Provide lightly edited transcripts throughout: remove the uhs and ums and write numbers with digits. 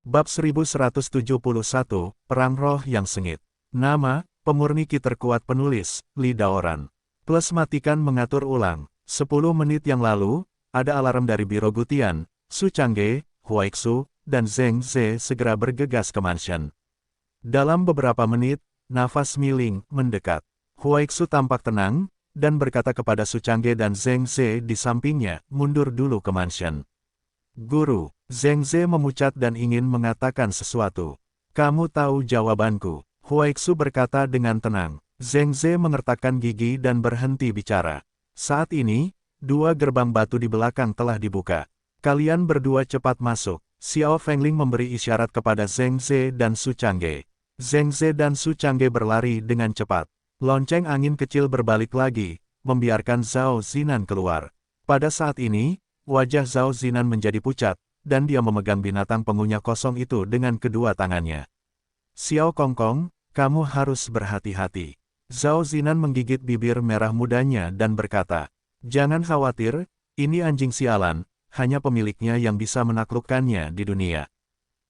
Bab 1171, Perang Roh yang Sengit. Nama, pemurni ki terkuat penulis, Li Daoran. Plus matikan mengatur ulang. 10 menit yang lalu, ada alarm dari Biro Gutian, Su Changge, Huaixu, dan Zheng Ze segera bergegas ke mansion. Dalam beberapa menit, nafas Miling mendekat. Huaixu tampak tenang, dan berkata kepada Su Changge dan Zheng Ze di sampingnya, mundur dulu ke mansion. Guru, Zheng Ze memucat dan ingin mengatakan sesuatu. Kamu tahu jawabanku, Huaixu berkata dengan tenang. Zheng Ze mengertakkan gigi dan berhenti bicara. Saat ini, 2 gerbang batu di belakang telah dibuka. Kalian berdua cepat masuk. Xiao Fengling memberi isyarat kepada Zheng Ze dan Su Changge. Zheng Ze dan Su Changge berlari dengan cepat. Lonceng angin kecil berbalik lagi, membiarkan Zhao Zinan keluar. Pada saat ini, wajah Zhao Zinan menjadi pucat, dan dia memegang binatang pengunyah kosong itu dengan kedua tangannya. Xiao Kongkong, kamu harus berhati-hati. Zhao Zinan menggigit bibir merah mudanya dan berkata, jangan khawatir, ini anjing sialan, hanya pemiliknya yang bisa menaklukkannya di dunia.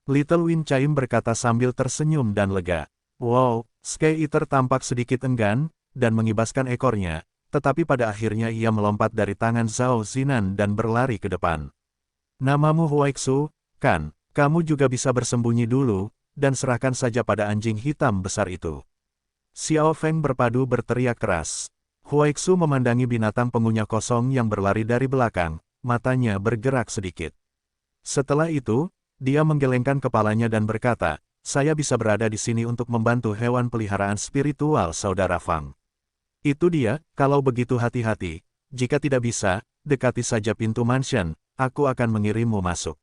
Little Win Chaim berkata sambil tersenyum dan lega. Wow, Sky Eater tampak sedikit enggan, dan mengibaskan ekornya. Tetapi pada akhirnya ia melompat dari tangan Zhao Zinan dan berlari ke depan. Namamu Huaixu, kan? Kamu juga bisa bersembunyi dulu, dan serahkan saja pada anjing hitam besar itu. Xiao Feng berpadu berteriak keras. Huaixu memandangi binatang pengunyah kosong yang berlari dari belakang, matanya bergerak sedikit. Setelah itu, dia menggelengkan kepalanya dan berkata, saya bisa berada di sini untuk membantu hewan peliharaan spiritual saudara Fang. Itu dia, kalau begitu hati-hati, jika tidak bisa, dekati saja pintu mansion, aku akan mengirimmu masuk.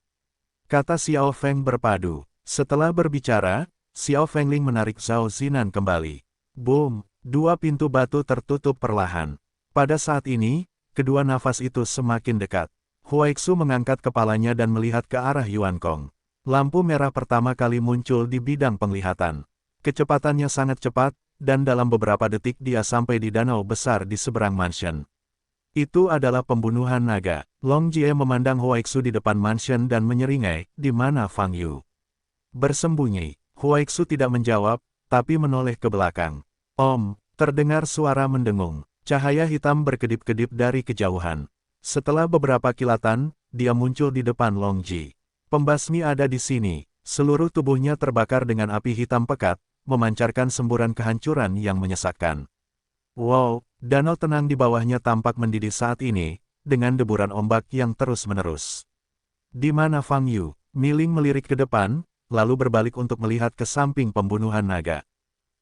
Kata Xiao Feng berpadu. Setelah berbicara, Xiao Fengling menarik Zhao Zinan kembali. Boom, 2 pintu batu tertutup perlahan. Pada saat ini, kedua nafas itu semakin dekat. Huaixu mengangkat kepalanya dan melihat ke arah Yuan Kong. Lampu merah pertama kali muncul di bidang penglihatan. Kecepatannya sangat cepat, dan dalam beberapa detik dia sampai di danau besar di seberang mansion. Itu adalah pembunuhan naga. Long Jie memandang Huaixu di depan mansion dan menyeringai, di mana Fang Yu? Bersembunyi. Huaixu tidak menjawab, tapi menoleh ke belakang. Terdengar suara mendengung. Cahaya hitam berkedip-kedip dari kejauhan. Setelah beberapa kilatan, dia muncul di depan Long Ji. Pembasmi ada di sini. Seluruh tubuhnya terbakar dengan api hitam pekat, memancarkan semburan kehancuran yang menyesakkan. Wow, danau tenang di bawahnya tampak mendidih saat ini, dengan deburan ombak yang terus-menerus. Di mana Fang Yu? Miling melirik ke depan, lalu berbalik untuk melihat ke samping pembunuhan naga.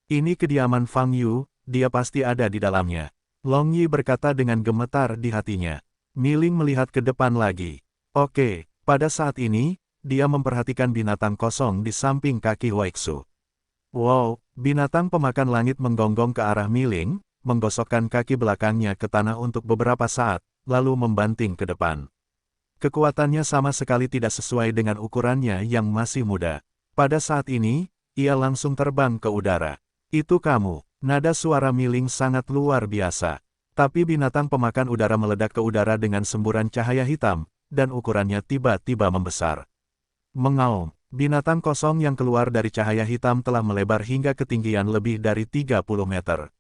Ini kediaman Fang Yu, dia pasti ada di dalamnya. Long Yi berkata dengan gemetar di hatinya. Miling melihat ke depan lagi. Oke, pada saat ini, dia memperhatikan binatang kosong di samping kaki Huaixu. Wow, binatang pemakan langit menggonggong ke arah Miling, menggosokkan kaki belakangnya ke tanah untuk beberapa saat, lalu membanting ke depan. Kekuatannya sama sekali tidak sesuai dengan ukurannya yang masih muda. Pada saat ini, ia langsung terbang ke udara. Itu kamu, nada suara Miling sangat luar biasa. Tapi binatang pemakan udara meledak ke udara dengan semburan cahaya hitam, dan ukurannya tiba-tiba membesar. Mengaum, binatang kosong yang keluar dari cahaya hitam telah melebar hingga ketinggian lebih dari 30 meter.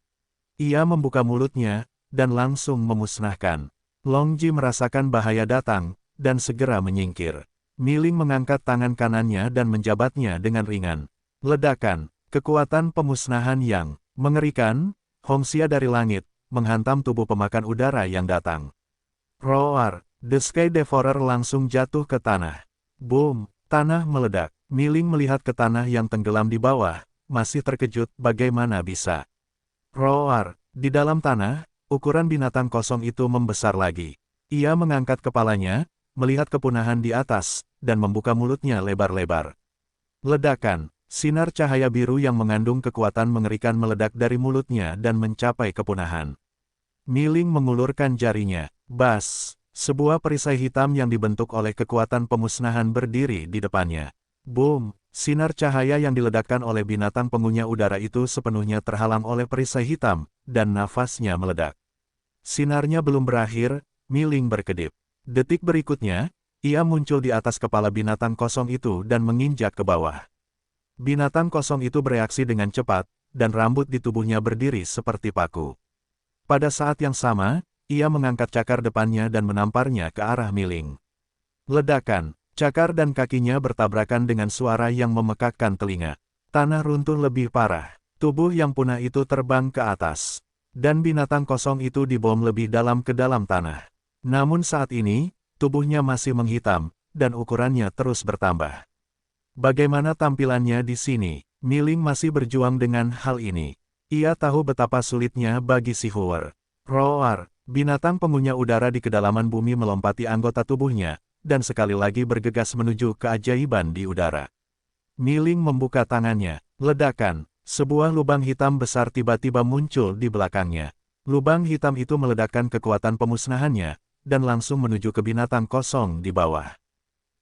Ia membuka mulutnya, dan langsung memusnahkan. Long Ji merasakan bahaya datang, dan segera menyingkir. Miling mengangkat tangan kanannya dan menjabatnya dengan ringan. Ledakan, kekuatan pemusnahan yang mengerikan, Hongxia dari langit, menghantam tubuh pemakan udara yang datang. Roar, The Sky Devourer langsung jatuh ke tanah. Boom, tanah meledak. Miling melihat ke tanah yang tenggelam di bawah, masih terkejut bagaimana bisa. Roar, di dalam tanah, ukuran binatang kosong itu membesar lagi. Ia mengangkat kepalanya, melihat kepunahan di atas, dan membuka mulutnya lebar-lebar. Ledakan, sinar cahaya biru yang mengandung kekuatan mengerikan meledak dari mulutnya dan mencapai kepunahan. Miling mengulurkan jarinya. Bas, sebuah perisai hitam yang dibentuk oleh kekuatan pemusnahan berdiri di depannya. Boom, sinar cahaya yang diledakkan oleh binatang pengunyah udara itu sepenuhnya terhalang oleh perisai hitam, dan nafasnya meledak. Sinarnya belum berakhir, Miling berkedip. Detik berikutnya, Ia muncul di atas kepala binatang kosong itu dan menginjak ke bawah. Binatang kosong itu bereaksi dengan cepat, dan rambut di tubuhnya berdiri seperti paku. Pada saat yang sama, ia mengangkat cakar depannya dan menamparnya ke arah Miling. Ledakan, cakar dan kakinya bertabrakan dengan suara yang memekakkan telinga. Tanah runtuh lebih parah. Tubuh yang punah itu terbang ke atas. Dan binatang kosong itu dibom lebih dalam ke dalam tanah. Namun saat ini, tubuhnya masih menghitam, dan ukurannya terus bertambah. Bagaimana tampilannya di sini? Miling masih berjuang dengan hal ini. Ia tahu betapa sulitnya bagi si Huer. Roar, binatang pengunyah udara di kedalaman bumi melompati anggota tubuhnya, dan sekali lagi bergegas menuju keajaiban di udara. Miling membuka tangannya. Ledakan, sebuah lubang hitam besar tiba-tiba muncul di belakangnya. Lubang hitam itu meledakkan kekuatan pemusnahannya, dan langsung menuju ke binatang kosong di bawah.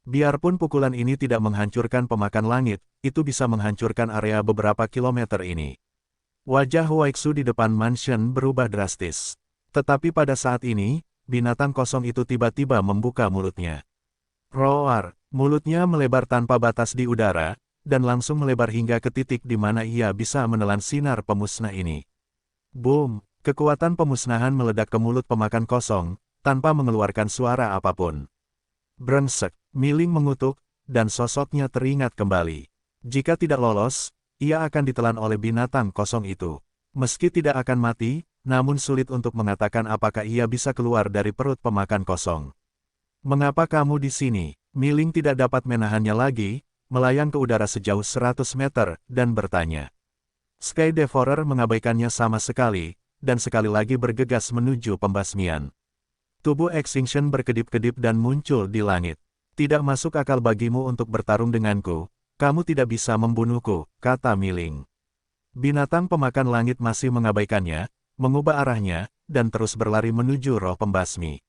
Biarpun pukulan ini tidak menghancurkan pemakan langit, itu bisa menghancurkan area beberapa kilometer ini. Wajah Huaixu di depan mansion berubah drastis. Tetapi pada saat ini, binatang kosong itu tiba-tiba membuka mulutnya. Roar, mulutnya melebar tanpa batas di udara, dan langsung melebar hingga ke titik di mana ia bisa menelan sinar pemusnah ini. Boom, kekuatan pemusnahan meledak ke mulut pemakan kosong, tanpa mengeluarkan suara apapun. Brengsek, Miling mengutuk, dan sosoknya teringat kembali. Jika tidak lolos, ia akan ditelan oleh binatang kosong itu. Meski tidak akan mati, namun sulit untuk mengatakan apakah ia bisa keluar dari perut pemakan kosong. Mengapa kamu di sini? Miling tidak dapat menahannya lagi, melayang ke udara sejauh 100 meter, dan bertanya. Sky Devourer mengabaikannya sama sekali, dan sekali lagi bergegas menuju pembasmian. Tubuh Extinction berkedip-kedip dan muncul di langit. Tidak masuk akal bagimu untuk bertarung denganku, kamu tidak bisa membunuhku, kata Miling. Binatang pemakan langit masih mengabaikannya, mengubah arahnya, dan terus berlari menuju roh pembasmi.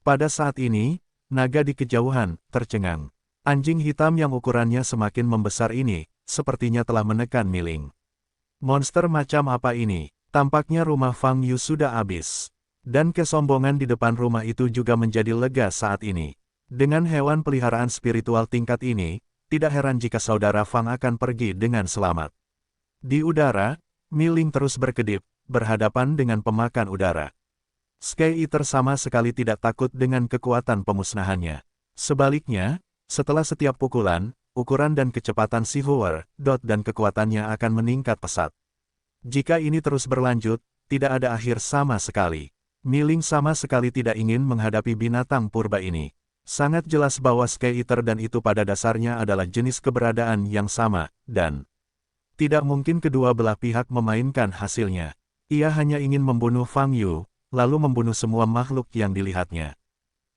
Pada saat ini, naga di kejauhan tercengang. Anjing hitam yang ukurannya semakin membesar ini, sepertinya telah menekan Miling. Monster macam apa ini? Tampaknya rumah Fang Yu sudah habis. Dan kesombongan di depan rumah itu juga menjadi lega saat ini. Dengan hewan peliharaan spiritual tingkat ini, tidak heran jika saudara Fang akan pergi dengan selamat. Di udara, Miling terus berkedip, berhadapan dengan pemakan udara. Sky Eater sama sekali tidak takut dengan kekuatan pemusnahannya. Sebaliknya, setelah setiap pukulan, ukuran dan kecepatan si Huer, dan kekuatannya akan meningkat pesat. Jika ini terus berlanjut, tidak ada akhir sama sekali. Miling sama sekali tidak ingin menghadapi binatang purba ini. Sangat jelas bahwa Sky Eater dan itu pada dasarnya adalah jenis keberadaan yang sama, dan tidak mungkin kedua belah pihak memainkan hasilnya. Ia hanya ingin membunuh Fang Yu, lalu membunuh semua makhluk yang dilihatnya.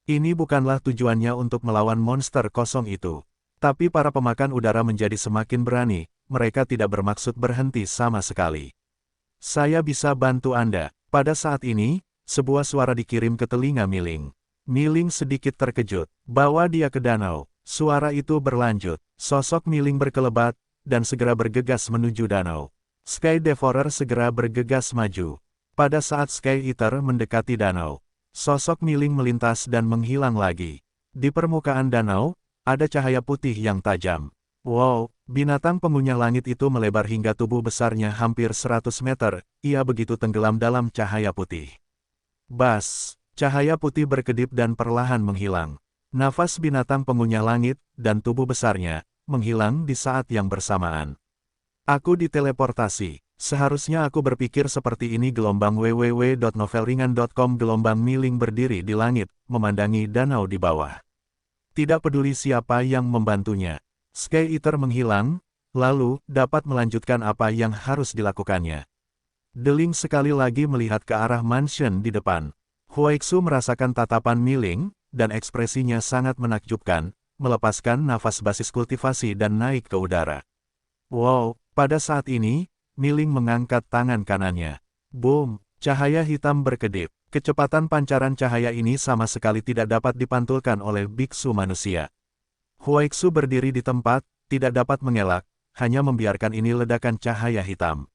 Ini bukanlah tujuannya untuk melawan monster kosong itu. Tapi para pemakan udara menjadi semakin berani, mereka tidak bermaksud berhenti sama sekali. Saya bisa bantu Anda. Pada saat ini, sebuah suara dikirim ke telinga Miling. Miling sedikit terkejut. Bawa dia ke danau. Suara itu berlanjut. Sosok Miling berkelebat, dan segera bergegas menuju danau. Sky Devourer segera bergegas maju. Pada saat Sky Eater mendekati danau, sosok Miling melintas dan menghilang lagi. Di permukaan danau, ada cahaya putih yang tajam. Wow, binatang pengunyah langit itu melebar hingga tubuh besarnya hampir 100 meter, ia begitu tenggelam dalam cahaya putih. Bas, cahaya putih berkedip dan perlahan menghilang. Nafas binatang pengunyah langit, dan tubuh besarnya, menghilang di saat yang bersamaan. Aku diteleportasi. Seharusnya aku berpikir seperti ini. Gelombang www.novelringan.com. Gelombang Miling berdiri di langit, memandangi danau di bawah. Tidak peduli siapa yang membantunya. Sky Eater menghilang, lalu dapat melanjutkan apa yang harus dilakukannya. Deling sekali lagi melihat ke arah mansion di depan. Huaixu merasakan tatapan Miling, dan ekspresinya sangat menakjubkan, melepaskan nafas basis kultivasi dan naik ke udara. Wow, pada saat ini, Miling mengangkat tangan kanannya. Boom, cahaya hitam berkedip. Kecepatan pancaran cahaya ini sama sekali tidak dapat dipantulkan oleh biksu manusia. Huaixu berdiri di tempat, tidak dapat mengelak, hanya membiarkan ini ledakan cahaya hitam.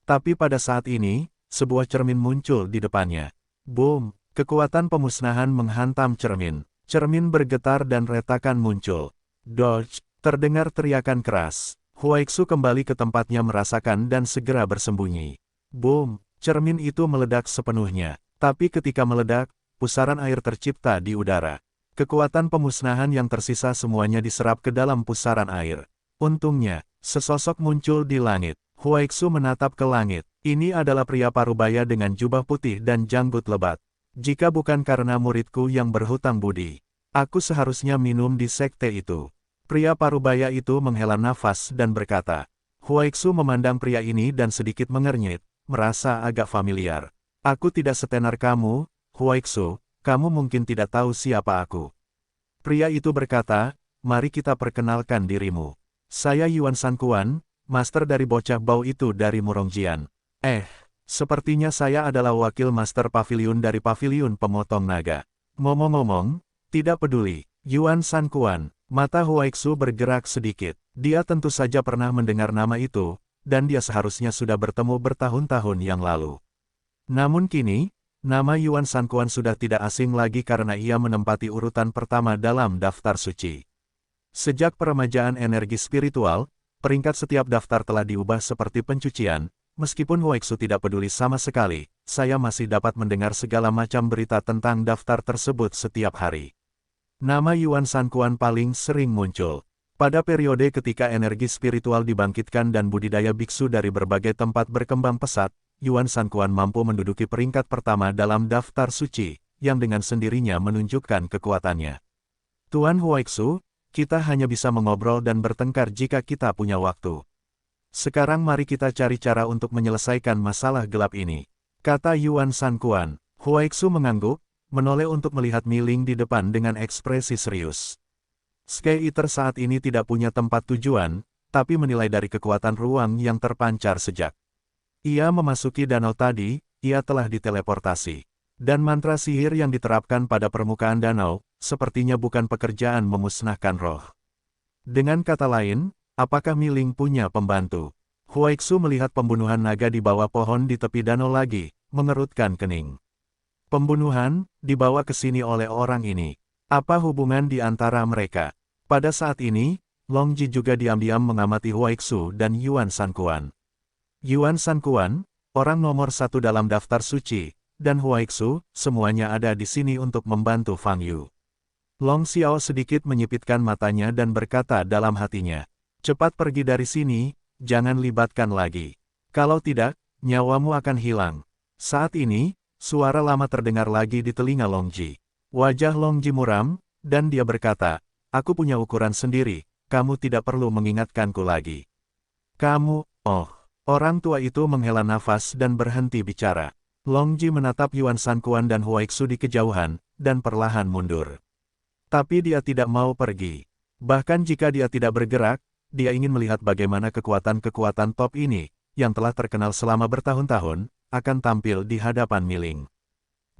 Tapi pada saat ini, sebuah cermin muncul di depannya. Boom, kekuatan pemusnahan menghantam cermin. Cermin bergetar dan retakan muncul. Dodge, terdengar teriakan keras. Huaixu kembali ke tempatnya merasakan dan segera bersembunyi. Boom, cermin itu meledak sepenuhnya. Tapi ketika meledak, pusaran air tercipta di udara. Kekuatan pemusnahan yang tersisa semuanya diserap ke dalam pusaran air. Untungnya, sesosok muncul di langit. Huaixu menatap ke langit. Ini adalah pria parubaya dengan jubah putih dan janggut lebat. Jika bukan karena muridku yang berhutang budi, aku seharusnya minum di sekte itu. Pria parubaya itu menghela nafas dan berkata. Huaixu memandang pria ini dan sedikit mengernyit, merasa agak familiar. Aku tidak setenar kamu, Huaixu. Kamu mungkin tidak tahu siapa aku. Pria itu berkata, mari kita perkenalkan dirimu. Saya Yuan Sankuan, master dari bocah bau itu dari Murongjian. Sepertinya saya adalah wakil master pavilion dari pavilion pemotong naga. Ngomong-ngomong, tidak peduli, Yuan Sankuan, mata Huaixu bergerak sedikit. Dia tentu saja pernah mendengar nama itu, dan dia seharusnya sudah bertemu bertahun-tahun yang lalu. Namun kini, nama Yuan Sankuan sudah tidak asing lagi karena ia menempati urutan pertama dalam daftar suci. Sejak peremajaan energi spiritual, peringkat setiap daftar telah diubah seperti pencucian, meskipun Huaixu tidak peduli sama sekali, saya masih dapat mendengar segala macam berita tentang daftar tersebut setiap hari. Nama Yuan Sankuan paling sering muncul. Pada periode ketika energi spiritual dibangkitkan dan budidaya biksu dari berbagai tempat berkembang pesat, Yuan Sankuan mampu menduduki peringkat pertama dalam daftar suci, yang dengan sendirinya menunjukkan kekuatannya. Tuan Huaixu, kita hanya bisa mengobrol dan bertengkar jika kita punya waktu. Sekarang mari kita cari cara untuk menyelesaikan masalah gelap ini, kata Yuan Sankuan. Huaixu mengangguk, menoleh untuk melihat Mi Ling di depan dengan ekspresi serius. Sky Eater saat ini tidak punya tempat tujuan, tapi menilai dari kekuatan ruang yang terpancar sejak ia memasuki danau tadi, ia telah diteleportasi. Dan mantra sihir yang diterapkan pada permukaan danau, sepertinya bukan pekerjaan memusnahkan roh. Dengan kata lain, apakah Mi Ling punya pembantu? Huaixu melihat pembunuhan naga di bawah pohon di tepi danau lagi, mengerutkan kening. Pembunuhan, dibawa ke sini oleh orang ini. Apa hubungan di antara mereka? Pada saat ini, Long Ji juga diam-diam mengamati Huaixu dan Yuan Sankuan. Yuan Sankuan, orang nomor satu dalam daftar suci, dan Huaixu, semuanya ada di sini untuk membantu Fang Yu. Long Xiao sedikit menyipitkan matanya dan berkata dalam hatinya, cepat pergi dari sini, jangan libatkan lagi. Kalau tidak, nyawamu akan hilang. Saat ini, suara lama terdengar lagi di telinga Long Ji. Wajah Long Ji muram, dan dia berkata, aku punya ukuran sendiri, kamu tidak perlu mengingatkanku lagi. Kamu, Orang tua itu menghela nafas dan berhenti bicara. Long Ji menatap Yuan Sankuan dan Huaixu di kejauhan, dan perlahan mundur. Tapi dia tidak mau pergi. Bahkan jika dia tidak bergerak, dia ingin melihat bagaimana kekuatan-kekuatan top ini, yang telah terkenal selama bertahun-tahun, akan tampil di hadapan Mi Ling.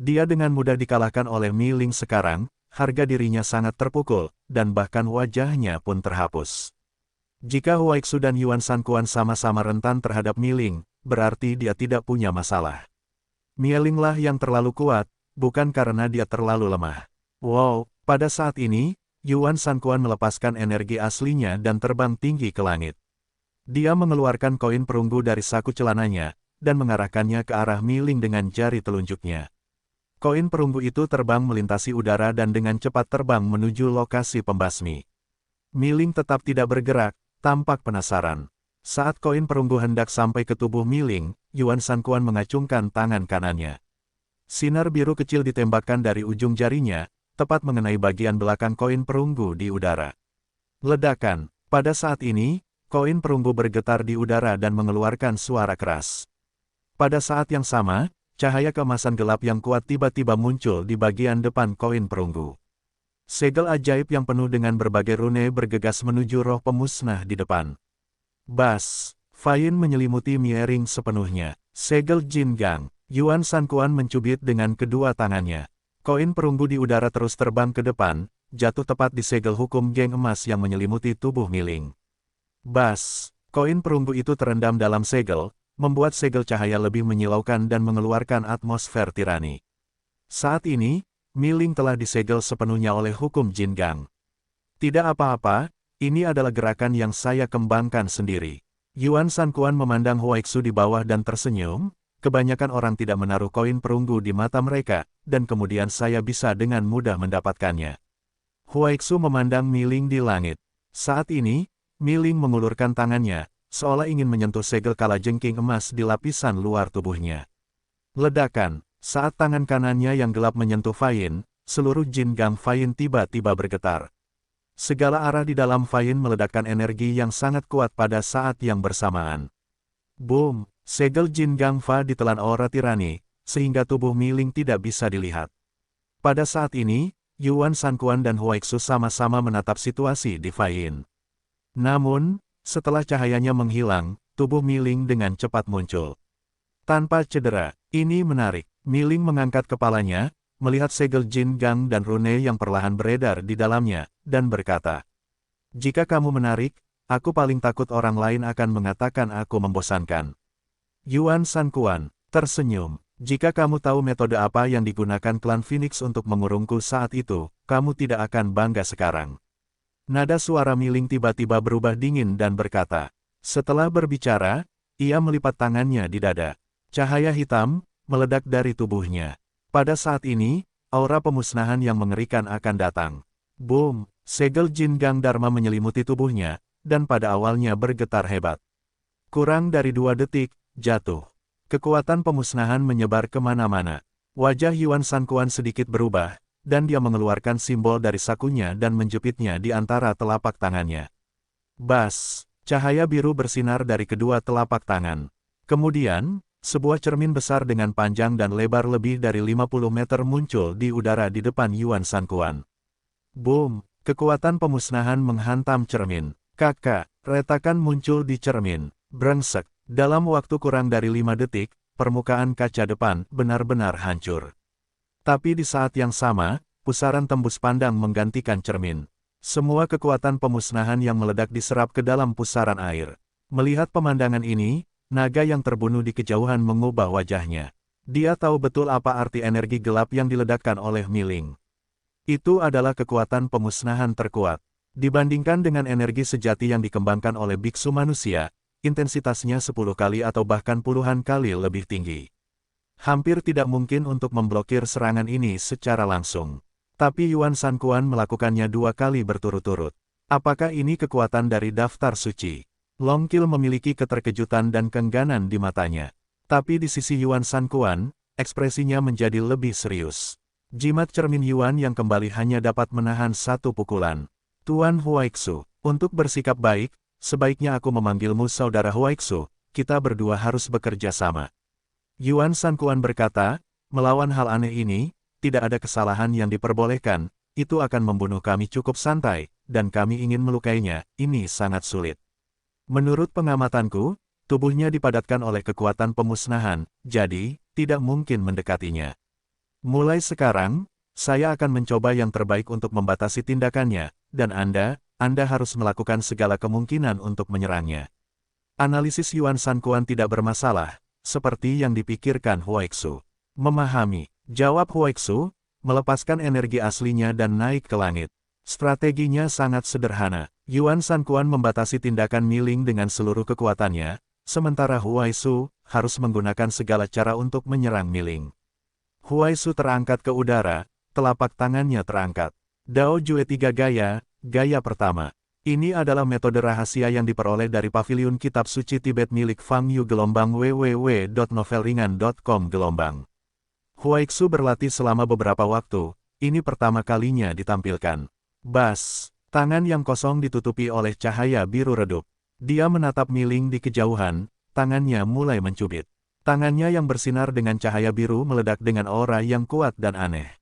Dia dengan mudah dikalahkan oleh Mi Ling sekarang, harga dirinya sangat terpukul, dan bahkan wajahnya pun terhapus. Jika Huaixu dan Yuan Sankuan sama-sama rentan terhadap Mi Ling, berarti dia tidak punya masalah. Mi Ling lah yang terlalu kuat, bukan karena dia terlalu lemah. Wow, pada saat ini, Yuan Sankuan melepaskan energi aslinya dan terbang tinggi ke langit. Dia mengeluarkan koin perunggu dari saku celananya, dan mengarahkannya ke arah Mi Ling dengan jari telunjuknya. Koin perunggu itu terbang melintasi udara dan dengan cepat terbang menuju lokasi pembasmi. Mi Ling tetap tidak bergerak, tampak penasaran. Saat koin perunggu hendak sampai ke tubuh Mi Ling, Yuan Sankuan mengacungkan tangan kanannya. Sinar biru kecil ditembakkan dari ujung jarinya, tepat mengenai bagian belakang koin perunggu di udara. Ledakan. Pada saat ini, koin perunggu bergetar di udara dan mengeluarkan suara keras. Pada saat yang sama, cahaya keemasan gelap yang kuat tiba-tiba muncul di bagian depan koin perunggu. Segel ajaib yang penuh dengan berbagai rune bergegas menuju roh pemusnah di depan. Bas, Fayin menyelimuti Miering sepenuhnya. Segel Jin Gang, Yuan Sankuan mencubit dengan kedua tangannya. Koin perunggu di udara terus terbang ke depan, jatuh tepat di segel hukum geng emas yang menyelimuti tubuh Mi Ling. Bas, koin perunggu itu terendam dalam segel, membuat segel cahaya lebih menyilaukan dan mengeluarkan atmosfer tirani. Saat ini, Miling telah disegel sepenuhnya oleh hukum Jin Gang. Tidak apa-apa, ini adalah gerakan yang saya kembangkan sendiri. Yuan Sanquan memandang Huaixu di bawah dan tersenyum, kebanyakan orang tidak menaruh koin perunggu di mata mereka, dan kemudian saya bisa dengan mudah mendapatkannya. Huaixu memandang Miling di langit. Saat ini, Miling mengulurkan tangannya, seolah ingin menyentuh segel kalajengking emas di lapisan luar tubuhnya. Ledakan, saat tangan kanannya yang gelap menyentuh Fayin, seluruh Jin Gang Fayin tiba-tiba bergetar. Segala arah di dalam Fayin meledakkan energi yang sangat kuat pada saat yang bersamaan. Boom, segel Jin Gang Fa ditelan aura tirani, sehingga tubuh Miling tidak bisa dilihat. Pada saat ini, Yuan Sanquan dan Huaixu sama-sama menatap situasi di Fayin. Namun, setelah cahayanya menghilang, tubuh Miling dengan cepat muncul. Tanpa cedera, ini menarik. Miling mengangkat kepalanya, melihat segel Jin Gang dan rune yang perlahan beredar di dalamnya, dan berkata, "Jika kamu menarik, aku paling takut orang lain akan mengatakan aku membosankan." Yuan Sanquan tersenyum. "Jika kamu tahu metode apa yang digunakan klan Phoenix untuk mengurungku saat itu, kamu tidak akan bangga sekarang." Nada suara Miling tiba-tiba berubah dingin dan berkata. Setelah berbicara, ia melipat tangannya di dada. Cahaya hitam meledak dari tubuhnya. Pada saat ini, aura pemusnahan yang mengerikan akan datang. Boom! Segel Jin Gang Dharma menyelimuti tubuhnya, dan pada awalnya bergetar hebat. Kurang dari 2 detik, jatuh. Kekuatan pemusnahan menyebar kemana-mana. Wajah Yuan Sanquan sedikit berubah, dan dia mengeluarkan simbol dari sakunya dan menjepitnya di antara telapak tangannya. Bas! Cahaya biru bersinar dari kedua telapak tangan. Kemudian, sebuah cermin besar dengan panjang dan lebar lebih dari 50 meter muncul di udara di depan Yuan Sanquan. Boom! Kekuatan pemusnahan menghantam cermin. Kakak, retakan muncul di cermin. Brengsek. Dalam waktu kurang dari 5 detik, permukaan kaca depan benar-benar hancur. Tapi di saat yang sama, pusaran tembus pandang menggantikan cermin. Semua kekuatan pemusnahan yang meledak diserap ke dalam pusaran air. Melihat pemandangan ini, naga yang terbunuh di kejauhan mengubah wajahnya. Dia tahu betul apa arti energi gelap yang diledakkan oleh Miling. Itu adalah kekuatan pemusnahan terkuat. Dibandingkan dengan energi sejati yang dikembangkan oleh biksu manusia, intensitasnya 10 kali atau bahkan puluhan kali lebih tinggi. Hampir tidak mungkin untuk memblokir serangan ini secara langsung. Tapi Yuan Sanquan melakukannya 2 kali berturut-turut. Apakah ini kekuatan dari daftar suci? Long Qil memiliki keterkejutan dan keengganan di matanya. Tapi di sisi Yuan Sanquan, ekspresinya menjadi lebih serius. Jimat cermin Yuan yang kembali hanya dapat menahan 1 pukulan. Tuan Huaixu, untuk bersikap baik, sebaiknya aku memanggilmu saudara Huaixu, kita berdua harus bekerja sama. Yuan Sanquan berkata, melawan hal aneh ini, tidak ada kesalahan yang diperbolehkan, itu akan membunuh kami cukup santai, dan kami ingin melukainya, ini sangat sulit. Menurut pengamatanku, tubuhnya dipadatkan oleh kekuatan pemusnahan, jadi, tidak mungkin mendekatinya. Mulai sekarang, saya akan mencoba yang terbaik untuk membatasi tindakannya, dan Anda harus melakukan segala kemungkinan untuk menyerangnya. Analisis Yuan Sanquan tidak bermasalah, seperti yang dipikirkan Huaixu. Memahami, jawab Huaixu, melepaskan energi aslinya dan naik ke langit. Strateginya sangat sederhana. Yuan Sanquan membatasi tindakan Miling dengan seluruh kekuatannya, sementara Huaixu harus menggunakan segala cara untuk menyerang Miling. Huaixu terangkat ke udara, telapak tangannya terangkat. Dao Jue 3 Gaya, gaya pertama. Ini adalah metode rahasia yang diperoleh dari Paviliun Kitab Suci Tibet milik Fang Yu www.novelringan.com. Huaixu berlatih selama beberapa waktu, ini pertama kalinya ditampilkan. Bas! Tangan yang kosong ditutupi oleh cahaya biru redup. Dia menatap Miling di kejauhan, tangannya mulai mencubit. Tangannya yang bersinar dengan cahaya biru meledak dengan aura yang kuat dan aneh.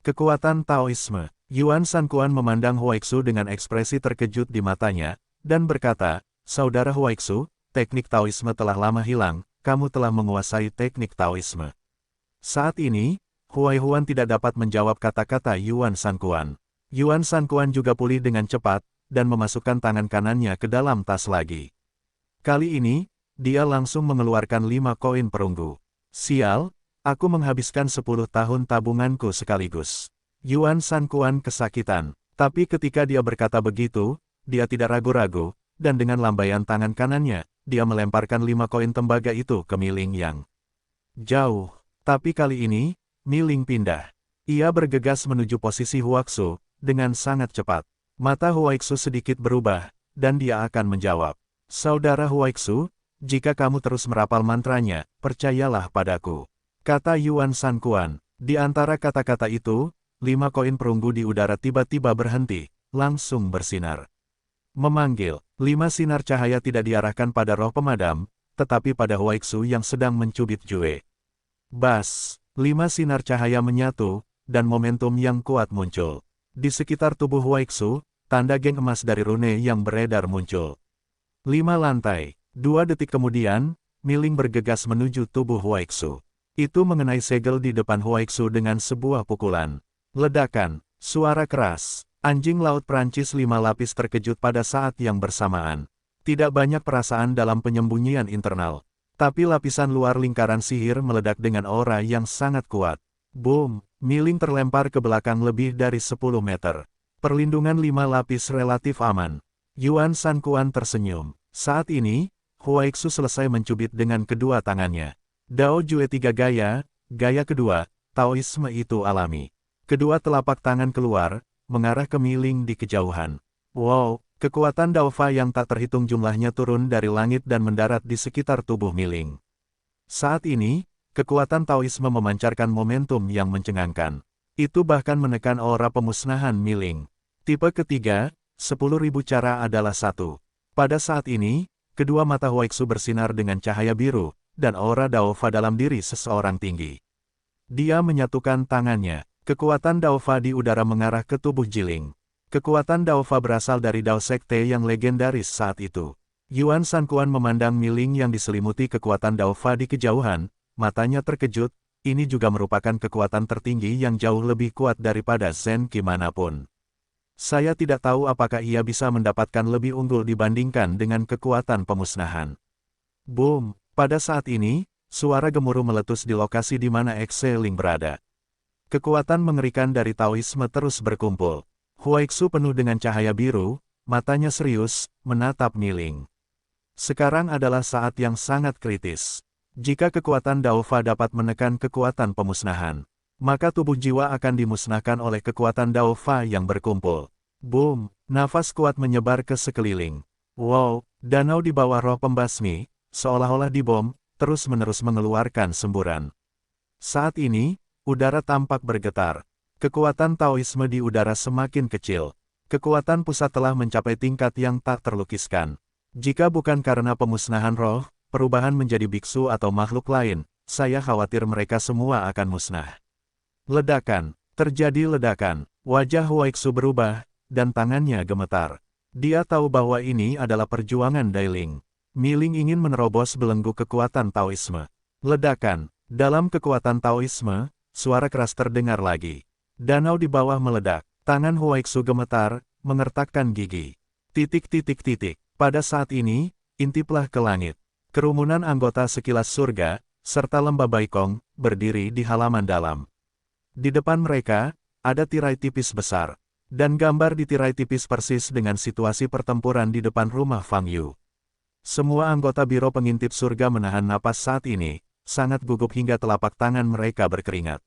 Kekuatan Taoisme. Yuan Sanquan memandang Huaixu dengan ekspresi terkejut di matanya, dan berkata, Saudara Huaixu, teknik Taoisme telah lama hilang, kamu telah menguasai teknik Taoisme. Saat ini, Huaihuan tidak dapat menjawab kata-kata Yuan Sanquan. Yuan Sanquan juga pulih dengan cepat, dan memasukkan tangan kanannya ke dalam tas lagi. Kali ini, dia langsung mengeluarkan 5 koin perunggu. Sial, Aku menghabiskan 10 tahun tabunganku sekaligus. Yuan Sanquan kesakitan. Tapi ketika dia berkata begitu, dia tidak ragu-ragu, dan dengan lambaian tangan kanannya, dia melemparkan 5 koin tembaga itu ke Mi Ling yang jauh. Tapi kali ini, Mi Ling pindah. Ia bergegas menuju posisi Huaxu, dengan sangat cepat. Mata Huaxu sedikit berubah, dan dia akan menjawab. Saudara Huaxu, jika kamu terus merapal mantranya, percayalah padaku. Kata Yuan Sanquan. Di antara kata-kata itu, 5 koin perunggu di udara tiba-tiba berhenti, langsung bersinar. Memanggil, 5 sinar cahaya tidak diarahkan pada roh pemadam, tetapi pada Huaxu yang sedang mencubit Jue. Bas, 5 sinar cahaya menyatu, dan momentum yang kuat muncul. Di sekitar tubuh Huaxu, tanda geng emas dari rune yang beredar muncul. 5 lantai. 2 detik kemudian, Mi Ling bergegas menuju tubuh Huaxu. Itu mengenai segel di depan Huaxu dengan sebuah pukulan. Ledakan, suara keras. Anjing laut Prancis 5 lapis terkejut pada saat yang bersamaan. Tidak banyak perasaan dalam penyembunyian internal. Tapi lapisan luar lingkaran sihir meledak dengan aura yang sangat kuat. Boom! Mi Ling terlempar ke belakang lebih dari 10 meter. Perlindungan 5 lapis relatif aman. Yuan Sanquan tersenyum. Saat ini, Huaxu selesai mencubit dengan kedua tangannya. Dao Jue 3 gaya, gaya kedua, Taoisme itu alami. Kedua telapak tangan keluar, mengarah ke Mi Ling di kejauhan. Wow, kekuatan Dao Fa yang tak terhitung jumlahnya turun dari langit dan mendarat di sekitar tubuh Mi Ling. Saat ini, kekuatan Taoisme memancarkan momentum yang mencengangkan. Itu bahkan menekan aura pemusnahan Mi Ling. Tipe ketiga, 10.000 cara adalah satu. Pada saat ini, kedua mata Huaxu bersinar dengan cahaya biru, dan aura Dao Fa dalam diri seseorang tinggi. Dia menyatukan tangannya. Kekuatan Dao Fa di udara mengarah ke tubuh Jiling. Kekuatan Dao Fa berasal dari Dao Sekte yang legendaris saat itu. Yuan Sanquan memandang Mi Ling yang diselimuti kekuatan Dao Fa di kejauhan, matanya terkejut, ini juga merupakan kekuatan tertinggi yang jauh lebih kuat daripada Zen Qi manapun. Saya tidak tahu apakah ia bisa mendapatkan lebih unggul dibandingkan dengan kekuatan pemusnahan. Boom! Pada saat ini, suara gemuruh meletus di lokasi di mana Xe Ling berada. Kekuatan mengerikan dari Taoisme terus berkumpul. Huaxu penuh dengan cahaya biru, matanya serius, menatap Mi Ling. Sekarang adalah saat yang sangat kritis. Jika kekuatan Dao Fa dapat menekan kekuatan pemusnahan, maka tubuh jiwa akan dimusnahkan oleh kekuatan Dao Fa yang berkumpul. Boom! Nafas kuat menyebar ke sekeliling. Wow! Danau di bawah roh pembasmi, seolah-olah dibom, terus-menerus mengeluarkan semburan. Saat ini, udara tampak bergetar. Kekuatan Taoisme di udara semakin kecil. Kekuatan pusat telah mencapai tingkat yang tak terlukiskan. Jika bukan karena pemusnahan roh, perubahan menjadi biksu atau makhluk lain, saya khawatir mereka semua akan musnah. Ledakan. Terjadi ledakan. Wajah Huaxu berubah, dan tangannya gemetar. Dia tahu bahwa ini adalah perjuangan Dai Ling. Mi Ling ingin menerobos belenggu kekuatan Taoisme. Ledakan. Dalam kekuatan Taoisme, suara keras terdengar lagi. Danau di bawah meledak. Tangan Huaxu gemetar, mengertakkan gigi. Titik. Pada saat ini, intiplah ke langit. Kerumunan anggota sekilas surga, serta lembah Baikong, berdiri di halaman dalam. Di depan mereka, ada tirai tipis besar. Dan gambar di tirai tipis persis dengan situasi pertempuran di depan rumah Fang Yu. Semua anggota Biro Pengintip Surga menahan napas saat ini, sangat gugup hingga telapak tangan mereka berkeringat.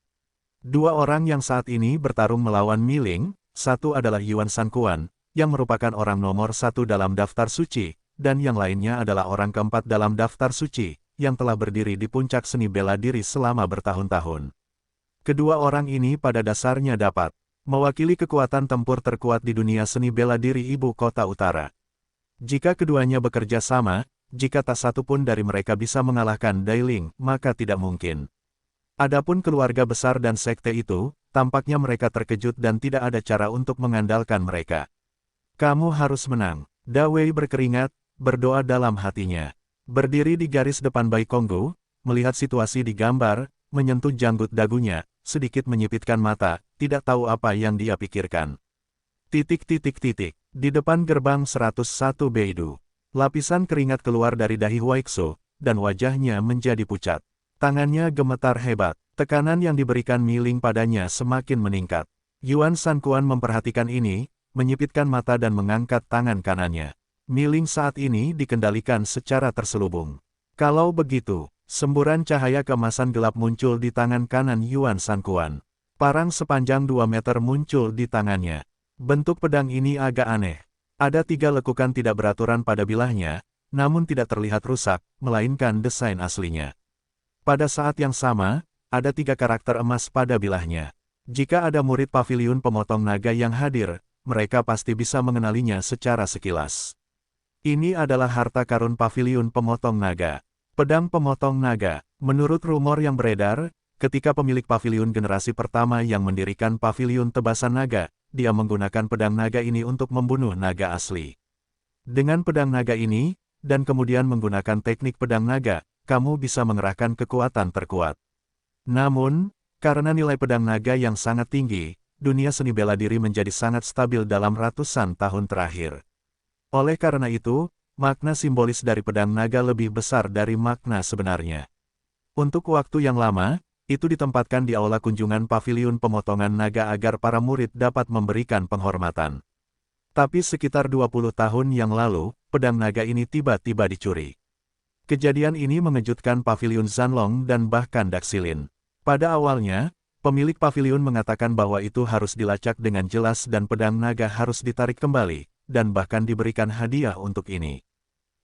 Dua orang yang saat ini bertarung melawan Mi Ling, satu adalah Yuan Sanquan, yang merupakan orang nomor 1 dalam daftar suci, dan yang lainnya adalah orang keempat dalam daftar suci, yang telah berdiri di puncak seni bela diri selama bertahun-tahun. Kedua orang ini pada dasarnya dapat mewakili kekuatan tempur terkuat di dunia seni bela diri ibu kota utara. Jika keduanya bekerja sama, jika tak satu pun dari mereka bisa mengalahkan Dai Ling, maka tidak mungkin. Adapun keluarga besar dan sekte itu, tampaknya mereka terkejut dan tidak ada cara untuk mengandalkan mereka. Kamu harus menang. Da Wei berkeringat, berdoa dalam hatinya. Berdiri di garis depan Baikonggu, melihat situasi di gambar, menyentuh janggut dagunya, sedikit menyipitkan mata, tidak tahu apa yang dia pikirkan. Di depan gerbang 101 Beidou. Lapisan keringat keluar dari dahi Huaxu, dan wajahnya menjadi pucat. Tangannya gemetar hebat. Tekanan yang diberikan Miling padanya semakin meningkat. Yuan Sanquan memperhatikan ini, menyipitkan mata dan mengangkat tangan kanannya. Miling saat ini dikendalikan secara terselubung. Kalau begitu, semburan cahaya keemasan gelap muncul di tangan kanan Yuan Sanquan. Parang sepanjang 2 meter muncul di tangannya. Bentuk pedang ini agak aneh. Ada 3 lekukan tidak beraturan pada bilahnya, namun tidak terlihat rusak, melainkan desain aslinya. Pada saat yang sama, ada 3 karakter emas pada bilahnya. Jika ada murid paviliun pemotong naga yang hadir, mereka pasti bisa mengenalinya secara sekilas. Ini adalah harta karun paviliun pemotong naga. Pedang pemotong naga. Menurut rumor yang beredar, ketika pemilik paviliun generasi pertama yang mendirikan paviliun tebasan naga, dia menggunakan pedang naga ini untuk membunuh naga asli. Dengan pedang naga ini, dan kemudian menggunakan teknik pedang naga, kamu bisa mengerahkan kekuatan terkuat. Namun, karena nilai pedang naga yang sangat tinggi, dunia seni bela diri menjadi sangat stabil dalam ratusan tahun terakhir. Oleh karena itu, makna simbolis dari pedang naga lebih besar dari makna sebenarnya. Untuk waktu yang lama, itu ditempatkan di aula kunjungan paviliun pemotongan naga agar para murid dapat memberikan penghormatan. Tapi sekitar 20 tahun yang lalu, pedang naga ini tiba-tiba dicuri. Kejadian ini mengejutkan paviliun Zanlong dan bahkan Daxilin. Pada awalnya, pemilik paviliun mengatakan bahwa itu harus dilacak dengan jelas dan pedang naga harus ditarik kembali, dan bahkan diberikan hadiah untuk ini.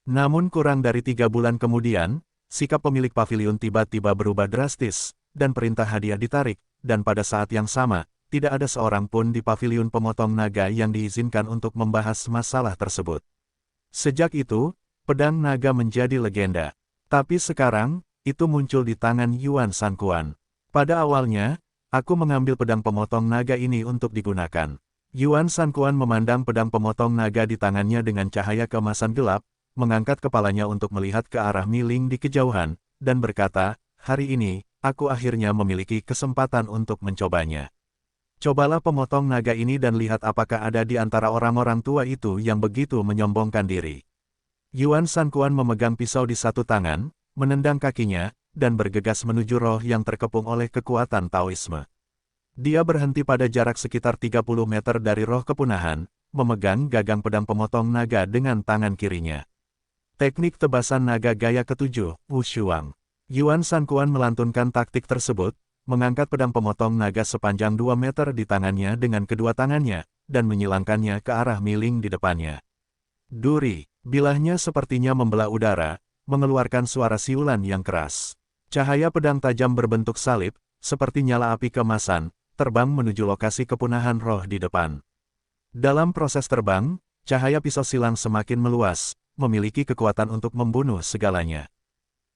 Namun kurang dari 3 bulan kemudian, sikap pemilik paviliun tiba-tiba berubah drastis, dan perintah hadiah ditarik, dan pada saat yang sama, tidak ada seorang pun di paviliun pemotong naga yang diizinkan untuk membahas masalah tersebut. Sejak itu, pedang naga menjadi legenda. Tapi sekarang, itu muncul di tangan Yuan Sanquan. Pada awalnya, aku mengambil pedang pemotong naga ini untuk digunakan. Yuan Sanquan memandang pedang pemotong naga di tangannya dengan cahaya keemasan gelap, mengangkat kepalanya untuk melihat ke arah Miling di kejauhan, dan berkata, hari ini, aku akhirnya memiliki kesempatan untuk mencobanya. Cobalah pemotong naga ini dan lihat apakah ada di antara orang-orang tua itu yang begitu menyombongkan diri. Yuan Sanquan memegang pisau di satu tangan, menendang kakinya, dan bergegas menuju roh yang terkepung oleh kekuatan Taoisme. Dia berhenti pada jarak sekitar 30 meter dari roh kepunahan, memegang gagang pedang pemotong naga dengan tangan kirinya. Teknik tebasan naga gaya ketujuh, Wushuang. Yuan Sanquan melantunkan taktik tersebut, mengangkat pedang pemotong naga sepanjang 2 meter di tangannya dengan kedua tangannya, dan menyilangkannya ke arah Miling di depannya. Duri, bilahnya sepertinya membelah udara, mengeluarkan suara siulan yang keras. Cahaya pedang tajam berbentuk salib, seperti nyala api keemasan, terbang menuju lokasi kepunahan roh di depan. Dalam proses terbang, cahaya pisau silang semakin meluas, memiliki kekuatan untuk membunuh segalanya.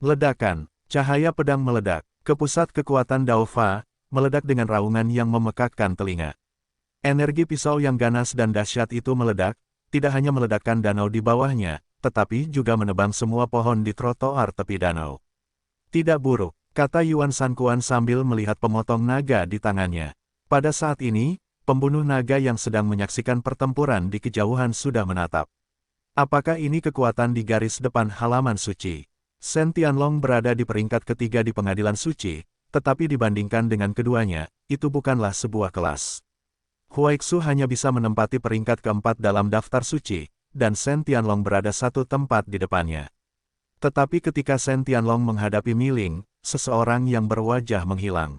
Ledakan, cahaya pedang meledak, ke pusat kekuatan Daofa, meledak dengan raungan yang memekakkan telinga. Energi pisau yang ganas dan dahsyat itu meledak, tidak hanya meledakkan danau di bawahnya, tetapi juga menebang semua pohon di trotoar tepi danau. Tidak buruk, kata Yuan Sanquan sambil melihat pemotong naga di tangannya. Pada saat ini, pembunuh naga yang sedang menyaksikan pertempuran di kejauhan sudah menatap. Apakah ini kekuatan di garis depan halaman suci? Shen Tianlong berada di peringkat ketiga di pengadilan suci, tetapi dibandingkan dengan keduanya, itu bukanlah sebuah kelas. Huaixu hanya bisa menempati peringkat keempat dalam daftar suci, dan Shen Tianlong berada satu tempat di depannya. Tetapi ketika Shen Tianlong menghadapi Miling, seseorang yang berwajah menghilang.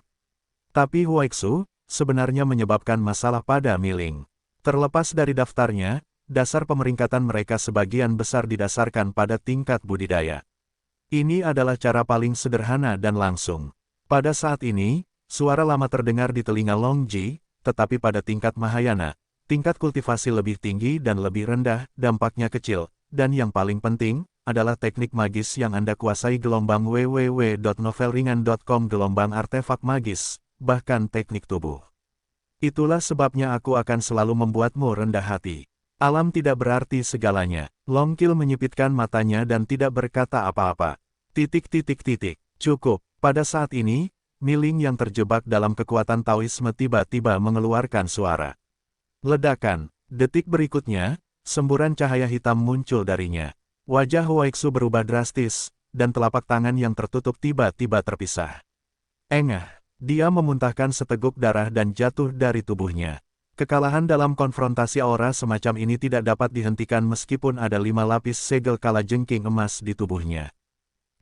Tapi Huaixu sebenarnya menyebabkan masalah pada Miling. Terlepas dari daftarnya, dasar pemeringkatan mereka sebagian besar didasarkan pada tingkat budidaya. Ini adalah cara paling sederhana dan langsung. Pada saat ini, suara lama terdengar di telinga Long Ji, tetapi pada tingkat Mahayana, tingkat kultivasi lebih tinggi dan lebih rendah, dampaknya kecil, dan yang paling penting, adalah teknik magis yang Anda kuasai. Gelombang www.novelringan.com Gelombang artefak magis, bahkan teknik tubuh. Itulah sebabnya aku akan selalu membuatmu rendah hati. Alam tidak berarti segalanya. Long Qil menyipitkan matanya dan tidak berkata apa-apa. Cukup. Pada saat ini, Miling yang terjebak dalam kekuatan Taoisme tiba-tiba mengeluarkan suara. Ledakan. Detik berikutnya, semburan cahaya hitam muncul darinya. Wajah Huaixu berubah drastis, dan telapak tangan yang tertutup tiba-tiba terpisah. Engah. Dia memuntahkan seteguk darah dan jatuh dari tubuhnya. Kekalahan dalam konfrontasi aura semacam ini tidak dapat dihentikan meskipun ada 5 lapis segel kalajengking emas di tubuhnya.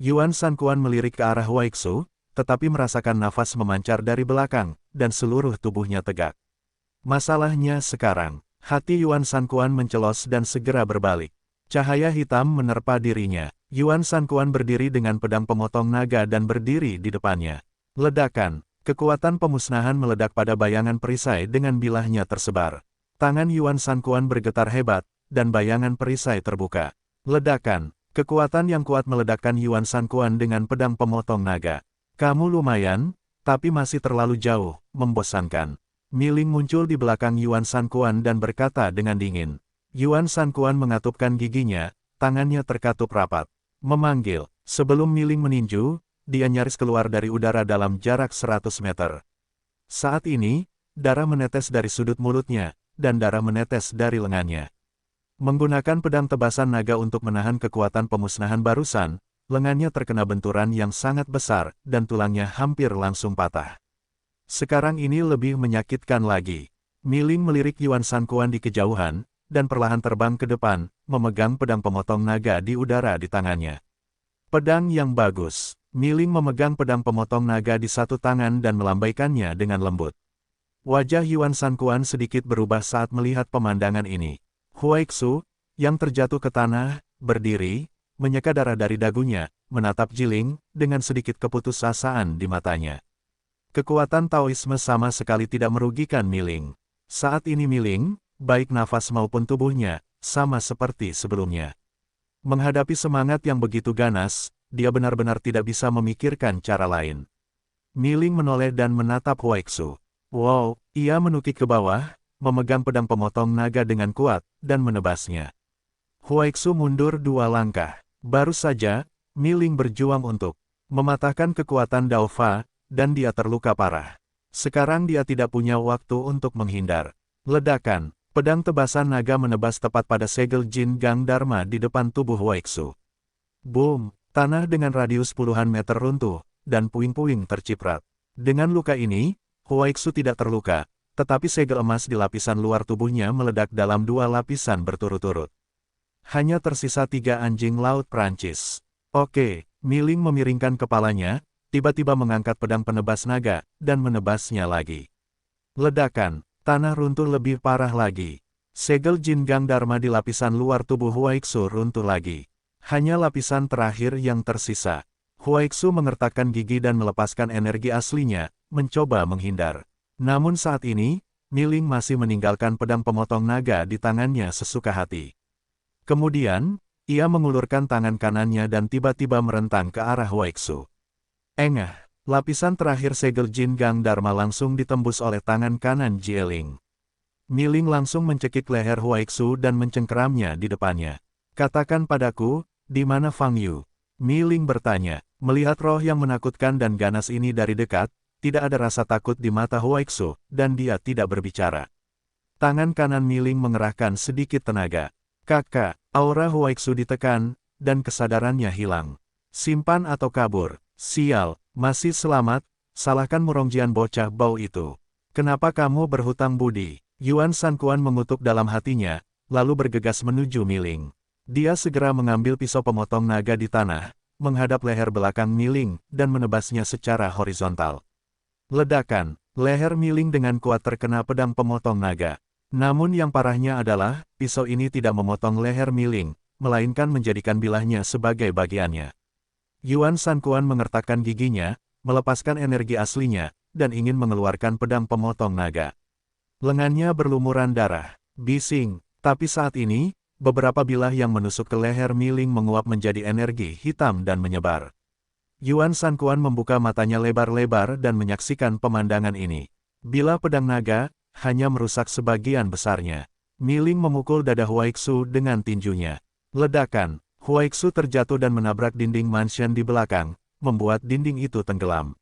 Yuan Sanquan melirik ke arah Huaixu, tetapi merasakan nafas memancar dari belakang, dan seluruh tubuhnya tegak. Masalahnya sekarang, hati Yuan Sanquan mencelos dan segera berbalik. Cahaya hitam menerpa dirinya. Yuan Sanquan berdiri dengan pedang pemotong naga dan berdiri di depannya. Ledakan. Kekuatan pemusnahan meledak pada bayangan perisai dengan bilahnya tersebar. Tangan Yuan Sanquan bergetar hebat, dan bayangan perisai terbuka. Ledakan. Kekuatan yang kuat meledakkan Yuan Sanquan dengan pedang pemotong naga. Kamu lumayan, tapi masih terlalu jauh, membosankan. Miling muncul di belakang Yuan Sanquan dan berkata dengan dingin. Yuan Sanquan mengatupkan giginya, tangannya terkatup rapat. Memanggil. Sebelum Miling meninju, dia nyaris keluar dari udara dalam jarak 100 meter. Saat ini, darah menetes dari sudut mulutnya, dan darah menetes dari lengannya. Menggunakan pedang tebasan naga untuk menahan kekuatan pemusnahan barusan, lengannya terkena benturan yang sangat besar, dan tulangnya hampir langsung patah. Sekarang ini lebih menyakitkan lagi. Miling melirik Yuan Sanquan di kejauhan, dan perlahan terbang ke depan, memegang pedang pemotong naga di udara di tangannya. Pedang yang bagus. Miling memegang pedang pemotong naga di satu tangan dan melambaikannya dengan lembut. Wajah Yuan Sanquan sedikit berubah saat melihat pemandangan ini. Huaixu, yang terjatuh ke tanah, berdiri, menyeka darah dari dagunya, menatap Jiling, dengan sedikit keputusasaan di matanya. Kekuatan Taoisme sama sekali tidak merugikan Miling. Saat ini Miling, baik nafas maupun tubuhnya, sama seperti sebelumnya. Menghadapi semangat yang begitu ganas, dia benar-benar tidak bisa memikirkan cara lain. Miling menoleh dan menatap Huaixu. Wow, ia menukik ke bawah, memegang pedang pemotong naga dengan kuat, dan menebasnya. Huaixu mundur 2 langkah. Baru saja, Miling berjuang untuk mematahkan kekuatan Dao Fa, dan dia terluka parah. Sekarang dia tidak punya waktu untuk menghindar. Ledakan. Pedang tebasan naga menebas tepat pada segel Jin Gang Dharma di depan tubuh Huaixu. Boom! Tanah dengan radius puluhan meter runtuh, dan puing-puing terciprat. Dengan luka ini, Huaixu tidak terluka, tetapi segel emas di lapisan luar tubuhnya meledak dalam 2 lapisan berturut-turut. Hanya tersisa 3 anjing laut Prancis. Oke, Miling memiringkan kepalanya, tiba-tiba mengangkat pedang penebas naga, dan menebasnya lagi. Ledakan. Tanah runtuh lebih parah lagi. Segel Jin Gang Dharma di lapisan luar tubuh Huaixu runtuh lagi. Hanya lapisan terakhir yang tersisa. Huaixu mengertakkan gigi dan melepaskan energi aslinya, mencoba menghindar. Namun saat ini, Miling masih meninggalkan pedang pemotong naga di tangannya sesuka hati. Kemudian, ia mengulurkan tangan kanannya dan tiba-tiba merentang ke arah Huaixu. Engah. Lapisan terakhir segel Jin Gang Dharma langsung ditembus oleh tangan kanan Jieling. Miling langsung mencekik leher Huaixu dan mencengkeramnya di depannya. Katakan padaku, di mana Fang Yu? Miling bertanya. Melihat roh yang menakutkan dan ganas ini dari dekat, tidak ada rasa takut di mata Huaixu, dan dia tidak berbicara. Tangan kanan Miling mengerahkan sedikit tenaga. Kakak, aura Huaixu ditekan, dan kesadarannya hilang. Simpan atau kabur. Sial, masih selamat, salahkan Murongjian bocah bau itu. Kenapa kamu berhutang budi? Yuan Sanquan mengutuk dalam hatinya, lalu bergegas menuju Miling. Dia segera mengambil pisau pemotong naga di tanah, menghadap leher belakang Miling, dan menebasnya secara horizontal. Ledakan, leher Miling dengan kuat terkena pedang pemotong naga. Namun yang parahnya adalah, pisau ini tidak memotong leher Miling, melainkan menjadikan bilahnya sebagai bagiannya. Yuan Sanquan mengertakkan giginya, melepaskan energi aslinya, dan ingin mengeluarkan pedang pemotong naga. Lengannya berlumuran darah. Bising, tapi saat ini, beberapa bilah yang menusuk ke leher Miling menguap menjadi energi hitam dan menyebar. Yuan Sanquan membuka matanya lebar-lebar dan menyaksikan pemandangan ini. Bilah pedang naga, hanya merusak sebagian besarnya. Miling memukul dada Huaixu dengan tinjunya. Ledakan. Huaixu terjatuh dan menabrak dinding mansion di belakang, membuat dinding itu tenggelam.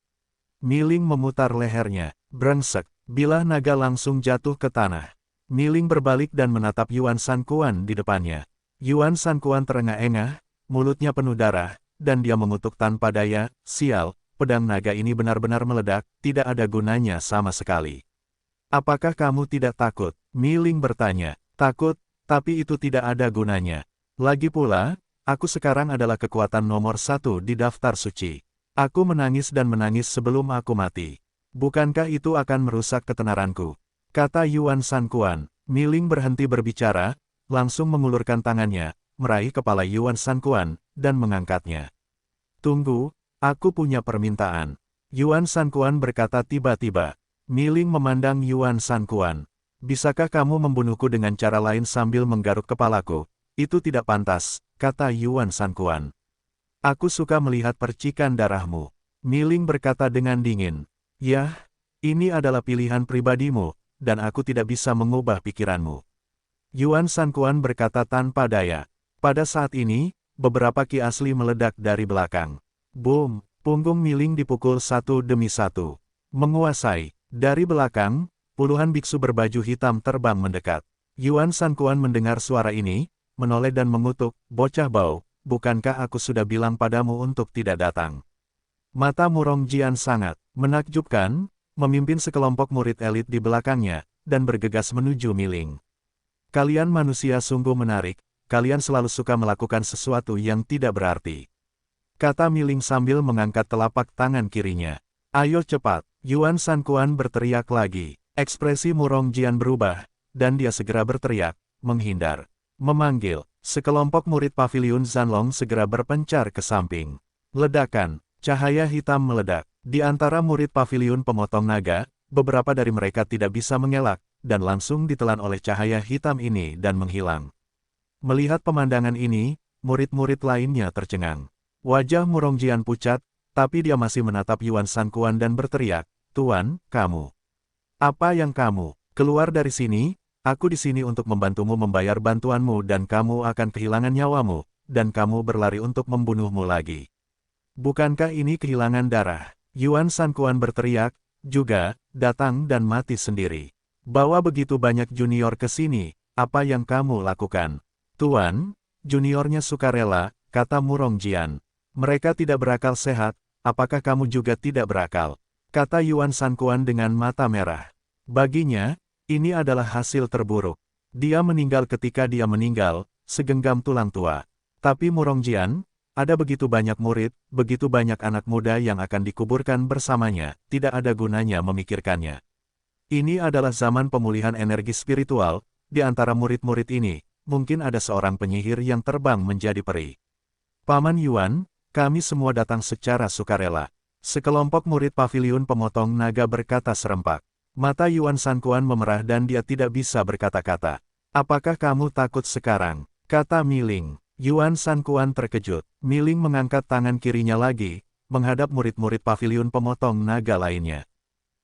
Miling memutar lehernya. Brengsek, bilah naga langsung jatuh ke tanah. Miling berbalik dan menatap Yuan Sanquan di depannya. Yuan Sanquan terengah-engah, mulutnya penuh darah, dan dia mengutuk tanpa daya, sial, pedang naga ini benar-benar meledak, tidak ada gunanya sama sekali. Apakah kamu tidak takut? Mi Ling bertanya. Takut, tapi itu tidak ada gunanya. Lagi pula, aku sekarang adalah kekuatan nomor 1 di daftar suci. Aku menangis dan menangis sebelum aku mati. Bukankah itu akan merusak ketenaranku? Kata Yuan Sankuan. Mi Ling berhenti berbicara, langsung mengulurkan tangannya, meraih kepala Yuan Sankuan, dan mengangkatnya. Tunggu, aku punya permintaan. Yuan Sankuan berkata tiba-tiba. Mi Ling memandang Yuan Sankuan. Bisakah kamu membunuhku dengan cara lain sambil menggaruk kepalaku? Itu tidak pantas, kata Yuan Sankuan. Aku suka melihat percikan darahmu. Mi Ling berkata dengan dingin. Yah, ini adalah pilihan pribadimu, dan aku tidak bisa mengubah pikiranmu. Yuan Sankuan berkata tanpa daya. Pada saat ini, beberapa ki asli meledak dari belakang. Boom, punggung Mi Ling dipukul satu demi satu. Menguasai. Dari belakang, puluhan biksu berbaju hitam terbang mendekat. Yuan Sankuan mendengar suara ini, menoleh dan mengutuk, bocah bau, bukankah aku sudah bilang padamu untuk tidak datang? Mata Murong Jian sangat menakjubkan, memimpin sekelompok murid elit di belakangnya, dan bergegas menuju Mi Ling. Kalian manusia sungguh menarik, kalian selalu suka melakukan sesuatu yang tidak berarti. Kata Mi Ling sambil mengangkat telapak tangan kirinya. Ayo cepat, Yuan Sankuan berteriak lagi. Ekspresi Murong Jian berubah, dan dia segera berteriak, menghindar. Memanggil, sekelompok murid paviliun Zanlong segera berpencar ke samping. Ledakan, cahaya hitam meledak. Di antara murid paviliun pemotong naga, beberapa dari mereka tidak bisa mengelak, dan langsung ditelan oleh cahaya hitam ini dan menghilang. Melihat pemandangan ini, murid-murid lainnya tercengang. Wajah Murong Jian pucat, tapi dia masih menatap Yuan Sankuan dan berteriak, Tuan, kamu. Apa yang kamu? Keluar dari sini, aku di sini untuk membantumu membayar bantuanmu dan kamu akan kehilangan nyawamu, dan kamu berlari untuk membunuhmu lagi. Bukankah ini kehilangan darah? Yuan Sankuan berteriak, juga, datang dan mati sendiri. Bawa begitu banyak junior ke sini, apa yang kamu lakukan? Tuan, juniornya sukarela, kata Murong Jian. Mereka tidak berakal sehat, apakah kamu juga tidak berakal? Kata Yuan Sankuan dengan mata merah. Baginya, ini adalah hasil terburuk. Dia meninggal ketika dia meninggal, segenggam tulang tua. Tapi Murong Jian, ada begitu banyak murid, begitu banyak anak muda yang akan dikuburkan bersamanya, tidak ada gunanya memikirkannya. Ini adalah zaman pemulihan energi spiritual, di antara murid-murid ini, mungkin ada seorang penyihir yang terbang menjadi peri. Paman Yuan, kami semua datang secara sukarela. Sekelompok murid paviliun pemotong naga berkata serempak. Mata Yuan Sankuan memerah dan dia tidak bisa berkata-kata. Apakah kamu takut sekarang? Kata Mi Ling. Yuan Sankuan terkejut. Mi Ling mengangkat tangan kirinya lagi, menghadap murid-murid paviliun pemotong naga lainnya.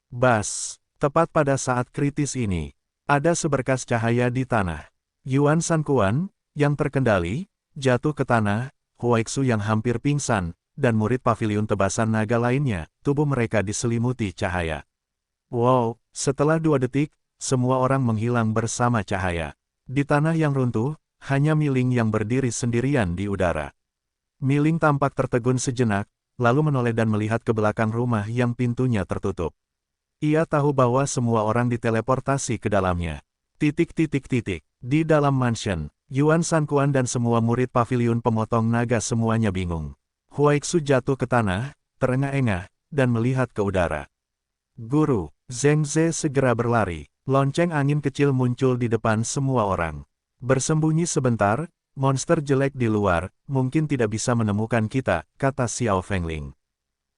Bas, tepat pada saat kritis ini, ada seberkas cahaya di tanah. Yuan Sankuan, yang terkendali, jatuh ke tanah, Huaixu yang hampir pingsan, dan murid paviliun tebasan naga lainnya, tubuh mereka diselimuti cahaya. Wow, setelah 2 detik, semua orang menghilang bersama cahaya. Di tanah yang runtuh, hanya Mi Ling yang berdiri sendirian di udara. Mi Ling tampak tertegun sejenak, lalu menoleh dan melihat ke belakang rumah yang pintunya tertutup. Ia tahu bahwa semua orang diteleportasi ke dalamnya. Di dalam mansion, Yuan Sankuan dan semua murid paviliun pemotong naga semuanya bingung. Huaixu jatuh ke tanah, terengah-engah, dan melihat ke udara. Guru, Zheng Ze segera berlari. Lonceng angin kecil muncul di depan semua orang. Bersembunyi sebentar, monster jelek di luar, mungkin tidak bisa menemukan kita, kata Xiao Fengling.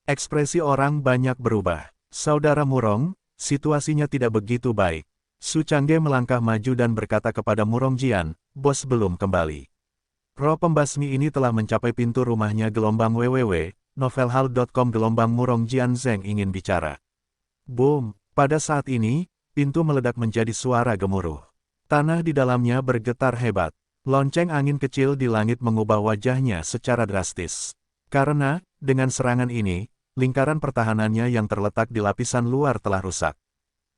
Ekspresi orang banyak berubah. Saudara Murong, situasinya tidak begitu baik. Su Changge melangkah maju dan berkata kepada Murong Jian, bos belum kembali. Roh pembasmi ini telah mencapai pintu rumahnya gelombang www, novelhal.com gelombang Murong Jian Zeng ingin bicara. Boom, pada saat ini, pintu meledak menjadi suara gemuruh. Tanah di dalamnya bergetar hebat. Lonceng angin kecil di langit mengubah wajahnya secara drastis. Karena, dengan serangan ini, lingkaran pertahanannya yang terletak di lapisan luar telah rusak.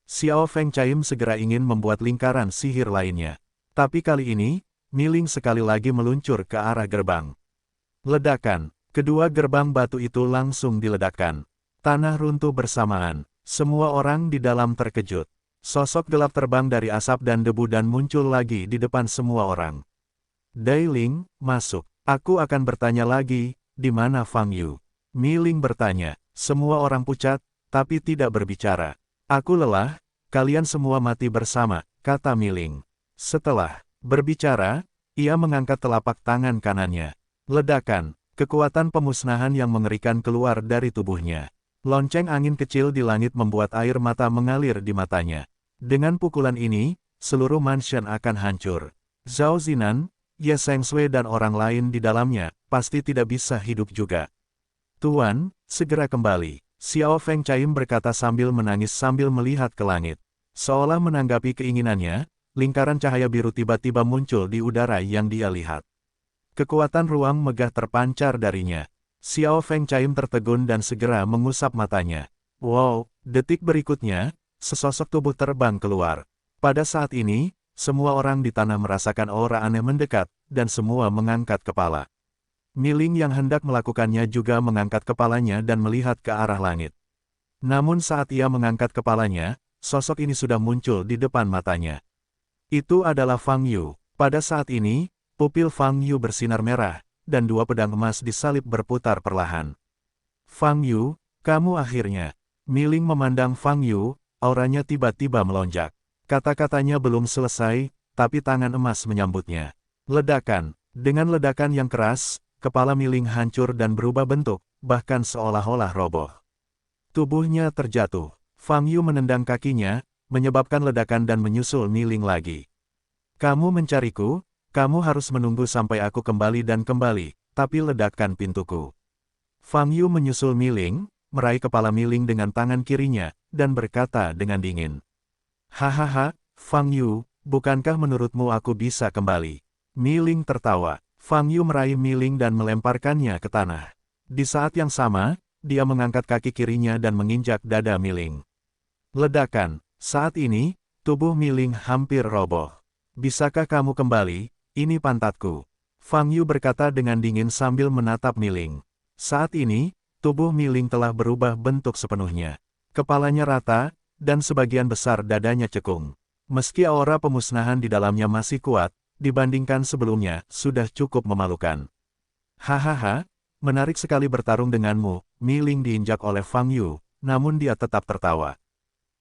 Xiao Feng Chaim segera ingin membuat lingkaran sihir lainnya. Tapi kali ini, Mi Ling sekali lagi meluncur ke arah gerbang. Ledakan, Kedua gerbang batu itu langsung diledakkan. Tanah runtuh bersamaan. Semua orang di dalam terkejut. Sosok gelap terbang dari asap dan debu dan muncul lagi di depan semua orang. Dai Ling, masuk. Aku akan bertanya lagi, di mana Fang Yu? Mi Ling bertanya. Semua orang pucat, tapi tidak berbicara. Aku lelah, kalian semua mati bersama, kata Mi Ling. Setelah berbicara, ia mengangkat telapak tangan kanannya. Ledakan, kekuatan pemusnahan yang mengerikan keluar dari tubuhnya. Lonceng angin kecil di langit membuat air mata mengalir di matanya. Dengan pukulan ini, seluruh mansion akan hancur. Zhao Zinan, Ye Sengshui dan orang lain di dalamnya, pasti tidak bisa hidup juga. Tuan, segera kembali. Xiao Feng Chaim berkata sambil menangis sambil melihat ke langit. Seolah menanggapi keinginannya, lingkaran cahaya biru tiba-tiba muncul di udara yang dia lihat. Kekuatan ruang megah terpancar darinya. Xiao Feng Chaim tertegun dan segera mengusap matanya. Wow, detik berikutnya, sesosok tubuh terbang keluar. Pada saat ini, semua orang di tanah merasakan aura aneh mendekat, dan semua mengangkat kepala. Mi Ling yang hendak melakukannya juga mengangkat kepalanya dan melihat ke arah langit. Namun saat ia mengangkat kepalanya, sosok ini sudah muncul di depan matanya. Itu adalah Fang Yu. Pada saat ini, pupil Fang Yu bersinar merah, dan dua pedang emas disalib berputar perlahan. Fang Yu, kamu akhirnya. Mi Ling memandang Fang Yu, auranya tiba-tiba melonjak. Kata-katanya belum selesai, tapi tangan emas menyambutnya. Ledakan. Dengan ledakan yang keras, kepala Mi Ling hancur dan berubah bentuk, bahkan seolah-olah roboh. Tubuhnya terjatuh. Fang Yu menendang kakinya, menyebabkan ledakan dan menyusul Mi Ling lagi. Kamu mencariku, kamu harus menunggu sampai aku kembali dan kembali, tapi ledakkan pintuku. Fang Yu menyusul Mi Ling, meraih kepala Mi Ling dengan tangan kirinya, dan berkata dengan dingin. Hahaha, Fang Yu, bukankah menurutmu aku bisa kembali? Mi Ling tertawa. Fang Yu meraih Mi Ling dan melemparkannya ke tanah. Di saat yang sama, dia mengangkat kaki kirinya dan menginjak dada Mi Ling. Ledakan. Saat ini, tubuh Mi Ling hampir roboh. Bisakah kamu kembali? Ini pantatku. Fang Yu berkata dengan dingin sambil menatap Mi Ling. Saat ini, tubuh Mi Ling telah berubah bentuk sepenuhnya. Kepalanya rata, dan sebagian besar dadanya cekung. Meski aura pemusnahan di dalamnya masih kuat, dibandingkan sebelumnya, sudah cukup memalukan. Hahaha, menarik sekali bertarung denganmu, Mi Ling diinjak oleh Fang Yu, namun dia tetap tertawa.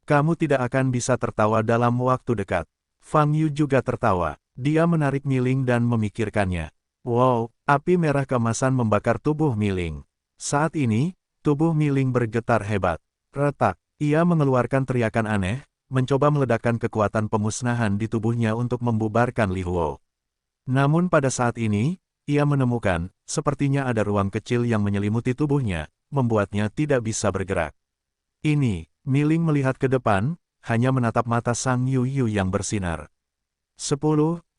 Kamu tidak akan bisa tertawa dalam waktu dekat. Fang Yu juga tertawa, dia menarik Mi Ling dan memikirkannya. Wow, api merah keemasan membakar tubuh Mi Ling. Saat ini, tubuh Mi Ling bergetar hebat. Retak. Ia mengeluarkan teriakan aneh, mencoba meledakkan kekuatan pemusnahan di tubuhnya untuk membubarkan Li Huo. Namun pada saat ini, ia menemukan, sepertinya ada ruang kecil yang menyelimuti tubuhnya, membuatnya tidak bisa bergerak. Ini, Mi Ling melihat ke depan, hanya menatap mata Sang Yu Yu yang bersinar. 10,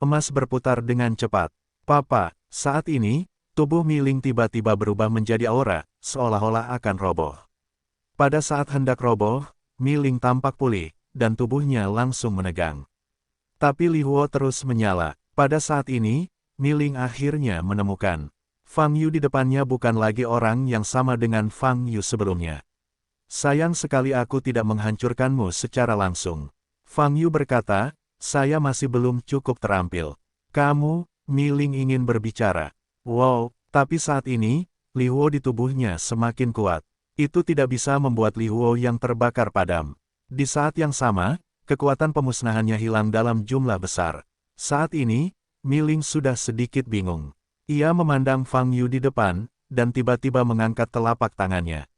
emas berputar dengan cepat. Papa, saat ini, tubuh Mi Ling tiba-tiba berubah menjadi aura, seolah-olah akan roboh. Pada saat hendak roboh, Mi Ling tampak pulih, dan tubuhnya langsung menegang. Tapi Li Huo terus menyala. Pada saat ini, Mi Ling akhirnya menemukan. Fang Yu di depannya bukan lagi orang yang sama dengan Fang Yu sebelumnya. Sayang sekali aku tidak menghancurkanmu secara langsung. Fang Yu berkata, saya masih belum cukup terampil. Kamu, Mi Ling ingin berbicara. Wow, tapi saat ini, Li Huo di tubuhnya semakin kuat. Itu tidak bisa membuat Li Huo yang terbakar padam. Di saat yang sama, kekuatan pemusnahannya hilang dalam jumlah besar. Saat ini, Mi Ling sudah sedikit bingung. Ia memandang Fang Yu di depan, dan tiba-tiba mengangkat telapak tangannya.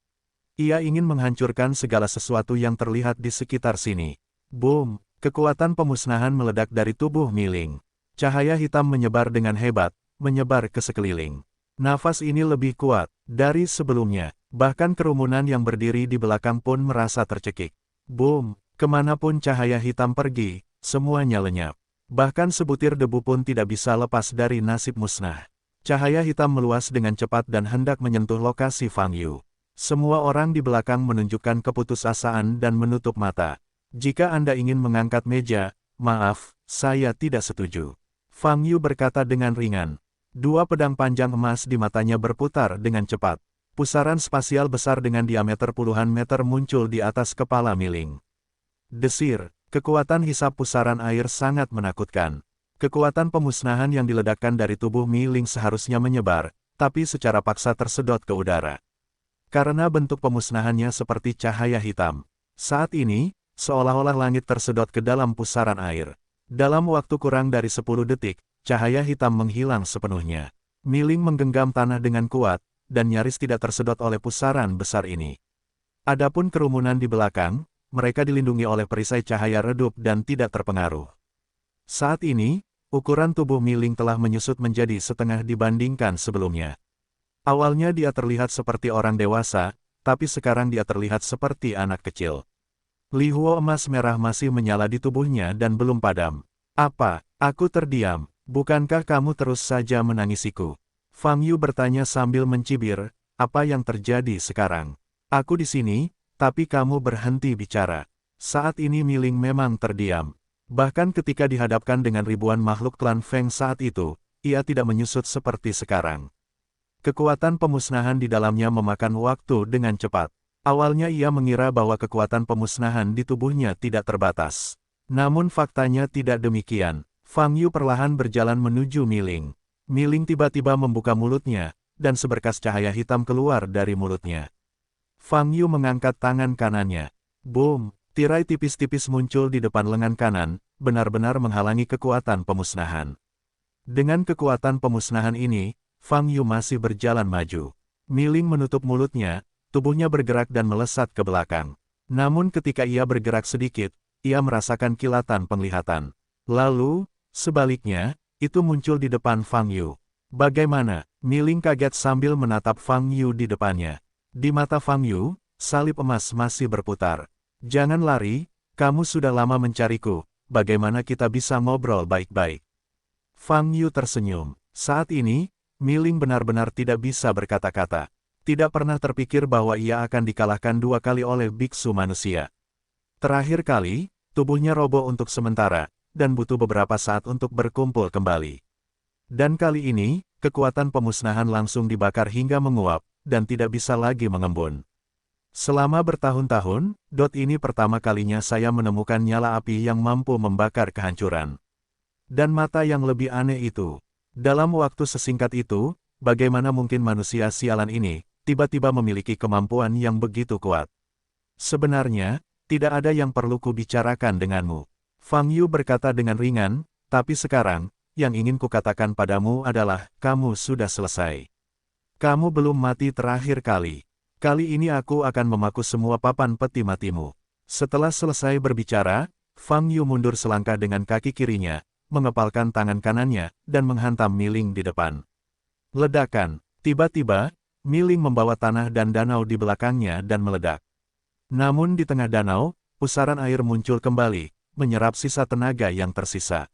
Ia ingin menghancurkan segala sesuatu yang terlihat di sekitar sini. Boom! Kekuatan pemusnahan meledak dari tubuh Mi Ling. Cahaya hitam menyebar dengan hebat, menyebar ke sekeliling. Nafas ini lebih kuat dari sebelumnya. Bahkan kerumunan yang berdiri di belakang pun merasa tercekik. Boom! Kemanapun cahaya hitam pergi, semuanya lenyap. Bahkan sebutir debu pun tidak bisa lepas dari nasib musnah. Cahaya hitam meluas dengan cepat dan hendak menyentuh lokasi Fang Yu. Semua orang di belakang menunjukkan keputusasaan dan menutup mata. Jika Anda ingin mengangkat meja, maaf, saya tidak setuju. Fang Yu berkata dengan ringan. Dua pedang panjang emas di matanya berputar dengan cepat. Pusaran spasial besar dengan diameter puluhan meter muncul di atas kepala Mi-Ling. Desir, kekuatan hisap pusaran air sangat menakutkan. Kekuatan pemusnahan yang diledakkan dari tubuh Mi-Ling seharusnya menyebar, tapi secara paksa tersedot ke udara. Karena bentuk pemusnahannya seperti cahaya hitam. Saat ini, seolah-olah langit tersedot ke dalam pusaran air. Dalam waktu kurang dari 10 detik, cahaya hitam menghilang sepenuhnya. Mi-Ling menggenggam tanah dengan kuat, dan nyaris tidak tersedot oleh pusaran besar ini. Adapun kerumunan di belakang, mereka dilindungi oleh perisai cahaya redup dan tidak terpengaruh. Saat ini, ukuran tubuh Mi-Ling telah menyusut menjadi setengah dibandingkan sebelumnya. Awalnya dia terlihat seperti orang dewasa, tapi sekarang dia terlihat seperti anak kecil. Lihuo emas merah masih menyala di tubuhnya dan belum padam. Apa? Aku terdiam. Bukankah kamu terus saja menangisiku? Fang Yu bertanya sambil mencibir, apa yang terjadi sekarang? Aku di sini, tapi kamu berhenti bicara. Saat ini Mi-Ling memang terdiam. Bahkan ketika dihadapkan dengan ribuan makhluk klan Feng saat itu, ia tidak menyusut seperti sekarang. Kekuatan pemusnahan di dalamnya memakan waktu dengan cepat. Awalnya ia mengira bahwa kekuatan pemusnahan di tubuhnya tidak terbatas. Namun faktanya tidak demikian. Fang Yu perlahan berjalan menuju Mi-Ling. Mi-Ling tiba-tiba membuka mulutnya, dan seberkas cahaya hitam keluar dari mulutnya. Fang Yu mengangkat tangan kanannya. Boom! Tirai tipis-tipis muncul di depan lengan kanan, benar-benar menghalangi kekuatan pemusnahan. Dengan kekuatan pemusnahan ini, Fang Yu masih berjalan maju. Mi-Ling menutup mulutnya, tubuhnya bergerak dan melesat ke belakang. Namun ketika ia bergerak sedikit, ia merasakan kilatan penglihatan. Lalu, sebaliknya, itu muncul di depan Fang Yu. Bagaimana? Mi-Ling kaget sambil menatap Fang Yu di depannya. Di mata Fang Yu, salib emas masih berputar. Jangan lari, kamu sudah lama mencariku, bagaimana kita bisa ngobrol baik-baik? Fang Yu tersenyum. Saat ini, Mi-Ling benar-benar tidak bisa berkata-kata. Tidak pernah terpikir bahwa ia akan dikalahkan 2 kali oleh biksu manusia. Terakhir kali, tubuhnya roboh untuk sementara, dan butuh beberapa saat untuk berkumpul kembali. Dan kali ini, kekuatan pemusnahan langsung dibakar hingga menguap, dan tidak bisa lagi mengembun. Selama bertahun-tahun, ini pertama kalinya saya menemukan nyala api yang mampu membakar kehancuran. Dan mata yang lebih aneh itu. Dalam waktu sesingkat itu, bagaimana mungkin manusia sialan ini, tiba-tiba memiliki kemampuan yang begitu kuat? Sebenarnya, tidak ada yang perlu kubicarakan denganmu. Fang Yu berkata dengan ringan, tapi sekarang, yang ingin kukatakan padamu adalah, kamu sudah selesai. Kamu belum mati terakhir kali. Kali ini aku akan memaku semua papan peti matimu. Setelah selesai berbicara, Fang Yu mundur selangkah dengan kaki kirinya, mengepalkan tangan kanannya, dan menghantam Mi-Ling di depan. Ledakan. Tiba-tiba, Mi-Ling membawa tanah dan danau di belakangnya dan meledak. Namun di tengah danau, pusaran air muncul kembali, menyerap sisa tenaga yang tersisa.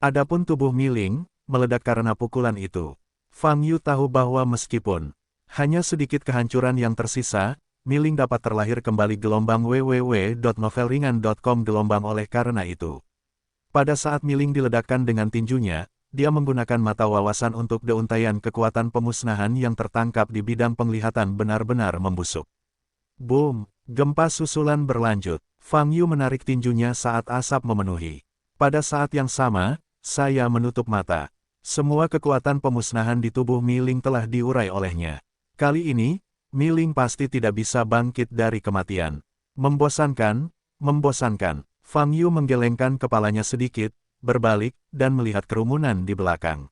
Adapun tubuh Mi-Ling, meledak karena pukulan itu. Fang Yu tahu bahwa meskipun hanya sedikit kehancuran yang tersisa, Mi-Ling dapat terlahir kembali gelombang www.novelringan.com gelombang oleh karena itu. Pada saat Mi-Ling diledakkan dengan tinjunya, dia menggunakan mata wawasan untuk deuntayan kekuatan pemusnahan yang tertangkap di bidang penglihatan benar-benar membusuk. Boom! Gempa susulan berlanjut. Fang Yu menarik tinjunya saat asap memenuhi. Pada saat yang sama, saya menutup mata. Semua kekuatan pemusnahan di tubuh Mi-Ling telah diurai olehnya. Kali ini, Mi-Ling pasti tidak bisa bangkit dari kematian. Membosankan, membosankan. Fang Yu menggelengkan kepalanya sedikit, berbalik, dan melihat kerumunan di belakang.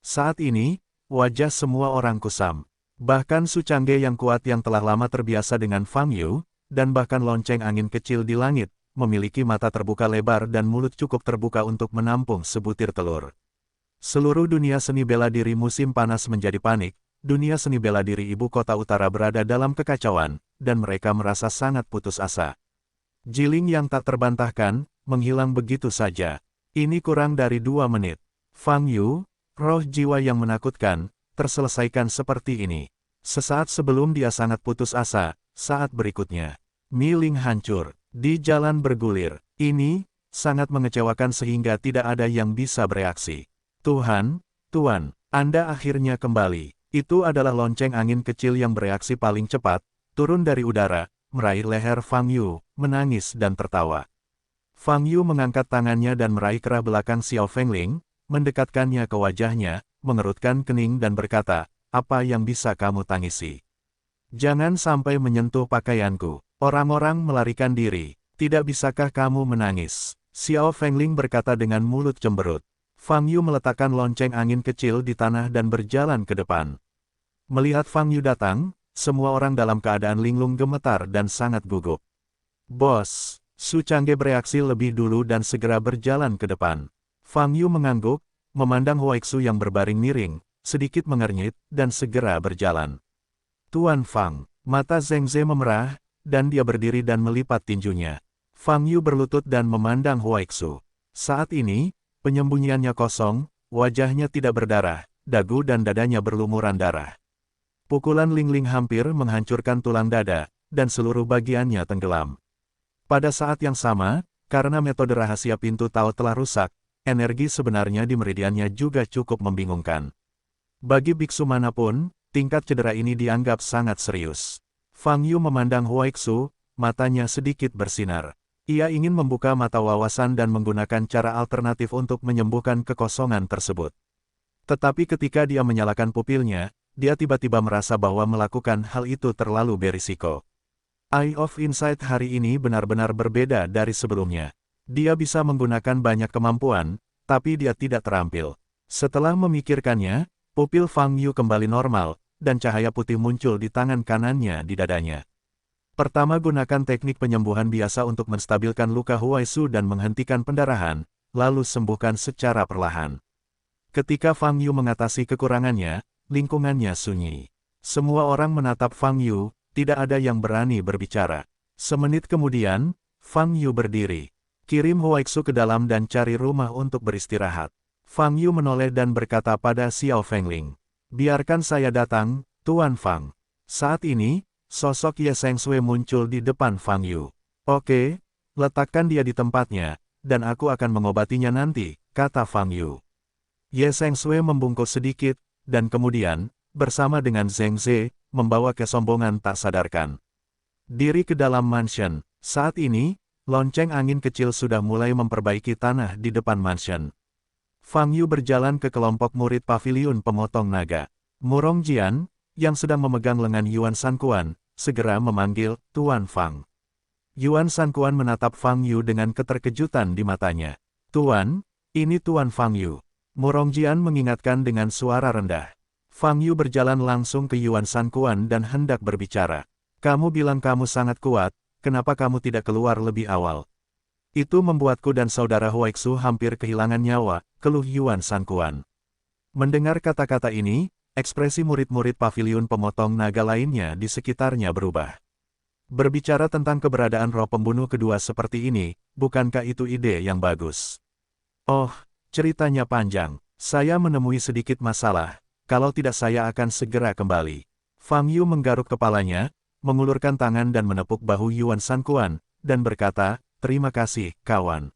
Saat ini, wajah semua orang kusam. Bahkan Su Changge yang kuat yang telah lama terbiasa dengan Fang Yu, dan bahkan lonceng angin kecil di langit, memiliki mata terbuka lebar dan mulut cukup terbuka untuk menampung sebutir telur. Seluruh dunia seni bela diri musim panas menjadi panik, dunia seni bela diri ibu kota utara berada dalam kekacauan, dan mereka merasa sangat putus asa. Jiling yang tak terbantahkan, menghilang begitu saja. Ini kurang dari 2 menit. Fang Yu, roh jiwa yang menakutkan, terselesaikan seperti ini. Sesaat sebelum dia sangat putus asa, saat berikutnya, Mi-Ling hancur, di jalan bergulir. Ini, sangat mengecewakan sehingga tidak ada yang bisa bereaksi. Tuhan, Tuan, Anda akhirnya kembali. Itu adalah lonceng angin kecil yang bereaksi paling cepat, turun dari udara, meraih leher Fang Yu, menangis dan tertawa. Fang Yu mengangkat tangannya dan meraih kerah belakang Xiao Fengling, mendekatkannya ke wajahnya, mengerutkan kening dan berkata, apa yang bisa kamu tangisi? Jangan sampai menyentuh pakaianku. Orang-orang melarikan diri. Tidak bisakah kamu menangis? Xiao Fengling berkata dengan mulut cemberut. Fang Yu meletakkan lonceng angin kecil di tanah dan berjalan ke depan. Melihat Fang Yu datang, semua orang dalam keadaan linglung gemetar dan sangat gugup. Bos, Su Changge bereaksi lebih dulu dan segera berjalan ke depan. Fang Yu mengangguk, memandang Huaixu yang berbaring miring, sedikit mengernyit, dan segera berjalan. Tuan Fang, mata Zheng Ze memerah, dan dia berdiri dan melipat tinjunya. Fang Yu berlutut dan memandang Huaixu. Saat ini, penyembunyiannya kosong, wajahnya tidak berdarah, dagu dan dadanya berlumuran darah. Pukulan Ling-Ling hampir menghancurkan tulang dada, dan seluruh bagiannya tenggelam. Pada saat yang sama, karena metode rahasia pintu Tao telah rusak, energi sebenarnya di meridiannya juga cukup membingungkan. Bagi biksu manapun, tingkat cedera ini dianggap sangat serius. Fang Yu memandang Huaixu, matanya sedikit bersinar. Ia ingin membuka mata wawasan dan menggunakan cara alternatif untuk menyembuhkan kekosongan tersebut. Tetapi ketika dia menyalakan pupilnya, dia tiba-tiba merasa bahwa melakukan hal itu terlalu berisiko. Eye of Insight hari ini benar-benar berbeda dari sebelumnya. Dia bisa menggunakan banyak kemampuan, tapi dia tidak terampil. Setelah memikirkannya, pupil Fang Yu kembali normal, dan cahaya putih muncul di tangan kanannya di dadanya. Pertama, gunakan teknik penyembuhan biasa untuk menstabilkan luka Huaixu dan menghentikan pendarahan, lalu sembuhkan secara perlahan. Ketika Fang Yu mengatasi kekurangannya, lingkungannya sunyi. Semua orang menatap Fang Yu, tidak ada yang berani berbicara. Semenit kemudian, Fang Yu berdiri. Kirim Huaixu ke dalam dan cari rumah untuk beristirahat. Fang Yu menoleh dan berkata pada Xiao Fengling. Biarkan saya datang, Tuan Fang. Saat ini, sosok Ye Sengsui muncul di depan Fang Yu. Oke, letakkan dia di tempatnya, dan aku akan mengobatinya nanti, kata Fang Yu. Ye Sengsui membungkuk sedikit, dan kemudian, bersama dengan Zheng Ze, membawa kesombongan tak sadarkan diri ke dalam mansion. Saat ini, lonceng angin kecil sudah mulai memperbaiki tanah di depan mansion. Fang Yu berjalan ke kelompok murid paviliun pemotong naga. Murong Jian, yang sedang memegang lengan Yuan Sankuan, segera memanggil Tuan Fang. Yuan Sankuan menatap Fang Yu dengan keterkejutan di matanya. Tuan, ini Tuan Fang Yu. Murong Jian mengingatkan dengan suara rendah. Fang Yu berjalan langsung ke Yuan Sankuan dan hendak berbicara. Kamu bilang kamu sangat kuat, kenapa kamu tidak keluar lebih awal? Itu membuatku dan saudara Huaixu hampir kehilangan nyawa, keluh Yuan Sankuan. Mendengar kata-kata ini, ekspresi murid-murid paviliun pemotong naga lainnya di sekitarnya berubah. Berbicara tentang keberadaan roh pembunuh kedua seperti ini, bukankah itu ide yang bagus? Oh, ceritanya panjang. Saya menemui sedikit masalah, kalau tidak saya akan segera kembali. Fang Yu menggaruk kepalanya, mengulurkan tangan dan menepuk bahu Yuan Sankuan, dan berkata, terima kasih, kawan.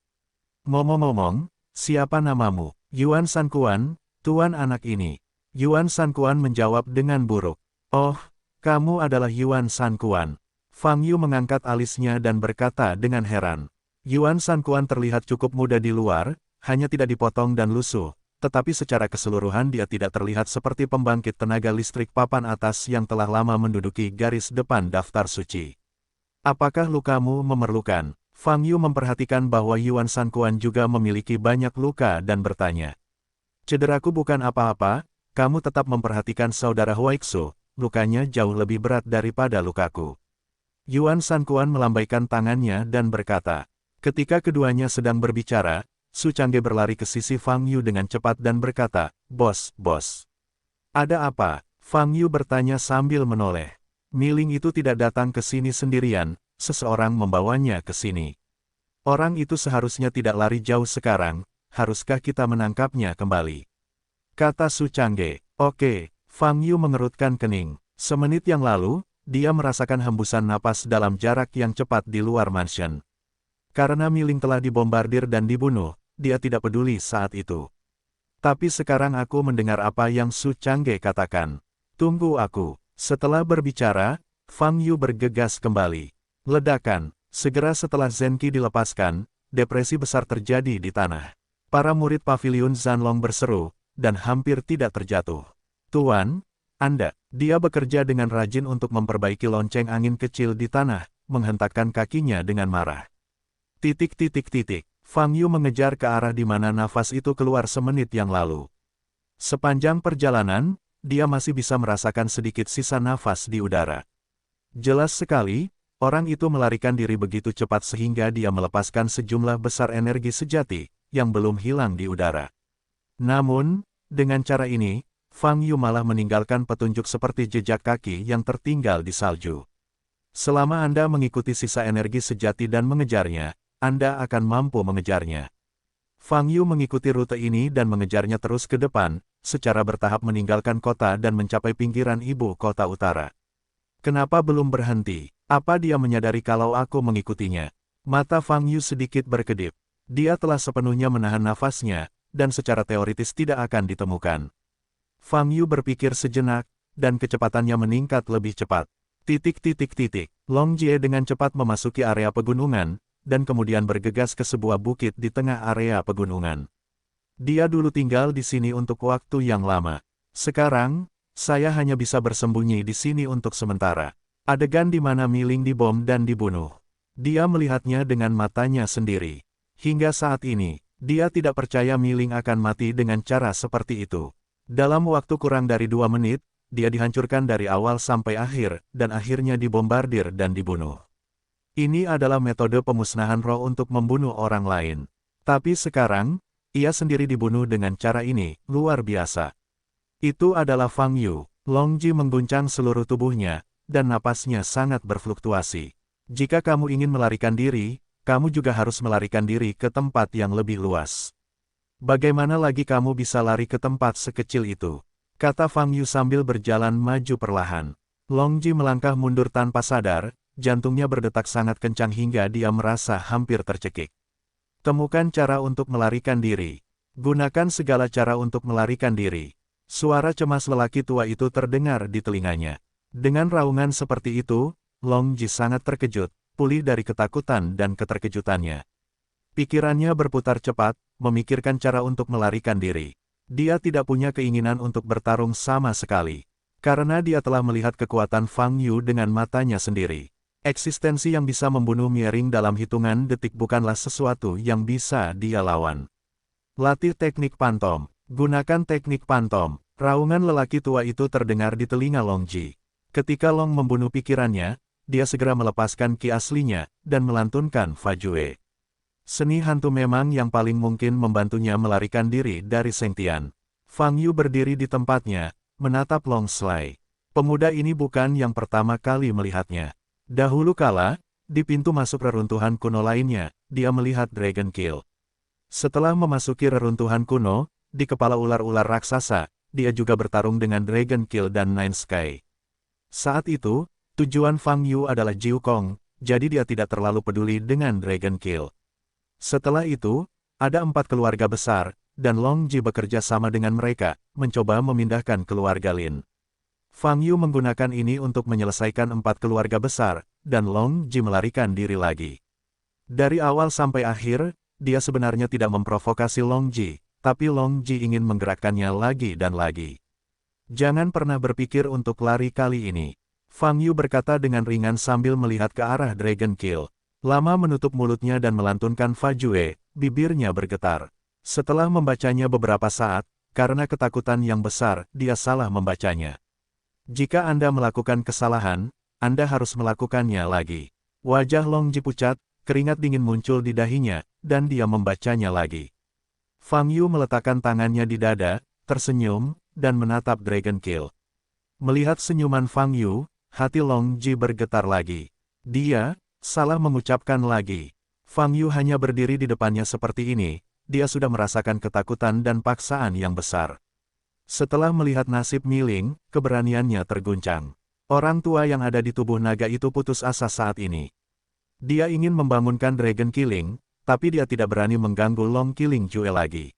Ngomong-ngomong, siapa namamu? Yuan Sankuan, tuan anak ini. Yuan Sankuan menjawab dengan buruk. Oh, kamu adalah Yuan Sankuan. Fang Yu mengangkat alisnya dan berkata dengan heran. Yuan Sankuan terlihat cukup muda di luar, hanya tidak dipotong dan lusuh, tetapi secara keseluruhan dia tidak terlihat seperti pembangkit tenaga listrik papan atas yang telah lama menduduki garis depan daftar suci. Apakah lukamu memerlukan? Fang Yu memperhatikan bahwa Yuan Sankuan juga memiliki banyak luka dan bertanya. Cederaku bukan apa-apa, kamu tetap memperhatikan saudara Huaixu, lukanya jauh lebih berat daripada lukaku. Yuan Sankuan melambaikan tangannya dan berkata. Ketika keduanya sedang berbicara, Su Changge berlari ke sisi Fang Yu dengan cepat dan berkata, Bos. Ada apa? Fang Yu bertanya sambil menoleh. Miling itu tidak datang ke sini sendirian, seseorang membawanya ke sini. Orang itu seharusnya tidak lari jauh sekarang, haruskah kita menangkapnya kembali? Kata Su Changge. Oke, Fang Yu mengerutkan kening. Semenit yang lalu, dia merasakan hembusan napas dalam jarak yang cepat di luar mansion. Karena Miling telah dibombardir dan dibunuh, dia tidak peduli saat itu. Tapi sekarang aku mendengar apa yang Su Changge katakan. Tunggu aku. Setelah berbicara, Fang Yu bergegas kembali. Ledakan. Segera setelah Zenqi dilepaskan, depresi besar terjadi di tanah. Para murid paviliun Zanlong berseru, dan hampir tidak terjatuh. Tuan, Anda, dia bekerja dengan rajin untuk memperbaiki lonceng angin kecil di tanah, menghentakkan kakinya dengan marah. Fang Yu mengejar ke arah di mana nafas itu keluar semenit yang lalu. Sepanjang perjalanan, dia masih bisa merasakan sedikit sisa nafas di udara. Jelas sekali, orang itu melarikan diri begitu cepat sehingga dia melepaskan sejumlah besar energi sejati, yang belum hilang di udara. Namun, dengan cara ini, Fang Yu malah meninggalkan petunjuk seperti jejak kaki yang tertinggal di salju. Selama Anda mengikuti sisa energi sejati dan mengejarnya, Anda akan mampu mengejarnya. Fang Yu mengikuti rute ini dan mengejarnya terus ke depan, secara bertahap meninggalkan kota dan mencapai pinggiran ibu kota utara. Kenapa belum berhenti? Apa dia menyadari kalau aku mengikutinya? Mata Fang Yu sedikit berkedip. Dia telah sepenuhnya menahan nafasnya, dan secara teoritis tidak akan ditemukan. Fang Yu berpikir sejenak, dan kecepatannya meningkat lebih cepat. Long Jie dengan cepat memasuki area pegunungan, dan kemudian bergegas ke sebuah bukit di tengah area pegunungan. Dia dulu tinggal di sini untuk waktu yang lama. Sekarang, saya hanya bisa bersembunyi di sini untuk sementara. Adegan di mana Mi Ling dibom dan dibunuh. Dia melihatnya dengan matanya sendiri. Hingga saat ini, dia tidak percaya Mi Ling akan mati dengan cara seperti itu. Dalam waktu kurang dari 2 menit, dia dihancurkan dari awal sampai akhir, dan akhirnya dibombardir dan dibunuh. Ini adalah metode pemusnahan roh untuk membunuh orang lain. Tapi sekarang, ia sendiri dibunuh dengan cara ini, luar biasa. Itu adalah Fang Yu. Long Ji mengguncang seluruh tubuhnya, dan napasnya sangat berfluktuasi. Jika kamu ingin melarikan diri, kamu juga harus melarikan diri ke tempat yang lebih luas. Bagaimana lagi kamu bisa lari ke tempat sekecil itu? Kata Fang Yu sambil berjalan maju perlahan. Long Ji melangkah mundur tanpa sadar, jantungnya berdetak sangat kencang hingga dia merasa hampir tercekik. Temukan cara untuk melarikan diri. Gunakan segala cara untuk melarikan diri. Suara cemas lelaki tua itu terdengar di telinganya. Dengan raungan seperti itu, Long Ji sangat terkejut, pulih dari ketakutan dan keterkejutannya. Pikirannya berputar cepat, memikirkan cara untuk melarikan diri. Dia tidak punya keinginan untuk bertarung sama sekali. Karena dia telah melihat kekuatan Fang Yu dengan matanya sendiri. Eksistensi yang bisa membunuh Miering dalam hitungan detik bukanlah sesuatu yang bisa dia lawan. Latih teknik pantom. Gunakan teknik pantom. Raungan lelaki tua itu terdengar di telinga Long Ji. Ketika Long membunuh pikirannya, dia segera melepaskan ki aslinya, dan melantunkan Fajue. Seni hantu memang yang paling mungkin membantunya melarikan diri dari Seng Tian. Fang Yu berdiri di tempatnya, menatap Long Slai. Pemuda ini bukan yang pertama kali melihatnya. Dahulu kala, di pintu masuk reruntuhan kuno lainnya, dia melihat Dragon Kill. Setelah memasuki reruntuhan kuno, di kepala ular-ular raksasa, dia juga bertarung dengan Dragon Kill dan Nine Sky. Saat itu, tujuan Fang Yu adalah Jiu Kong, jadi dia tidak terlalu peduli dengan Dragon Kill. Setelah itu, ada 4 keluarga besar, dan Long Ji bekerja sama dengan mereka, mencoba memindahkan keluarga Lin. Fang Yu menggunakan ini untuk menyelesaikan 4 keluarga besar, dan Long Ji melarikan diri lagi. Dari awal sampai akhir, dia sebenarnya tidak memprovokasi Long Ji, tapi Long Ji ingin menggerakkannya lagi dan lagi. Jangan pernah berpikir untuk lari kali ini. Fang Yu berkata dengan ringan sambil melihat ke arah Dragon Kill. Lama menutup mulutnya dan melantunkan Fajue, bibirnya bergetar. Setelah membacanya beberapa saat, karena ketakutan yang besar, dia salah membacanya. Jika Anda melakukan kesalahan, Anda harus melakukannya lagi. Wajah Long Ji pucat, keringat dingin muncul di dahinya, dan dia membacanya lagi. Fang Yu meletakkan tangannya di dada, tersenyum, dan menatap Dragon Kill. Melihat senyuman Fang Yu, hati Long Ji bergetar lagi. Dia salah mengucapkan lagi. Fang Yu hanya berdiri di depannya seperti ini, dia sudah merasakan ketakutan dan paksaan yang besar. Setelah melihat nasib Mi Ling, keberaniannya terguncang. Orang tua yang ada di tubuh naga itu putus asa saat ini. Dia ingin membangunkan Dragon Killing, tapi dia tidak berani mengganggu Long Killing Jue lagi.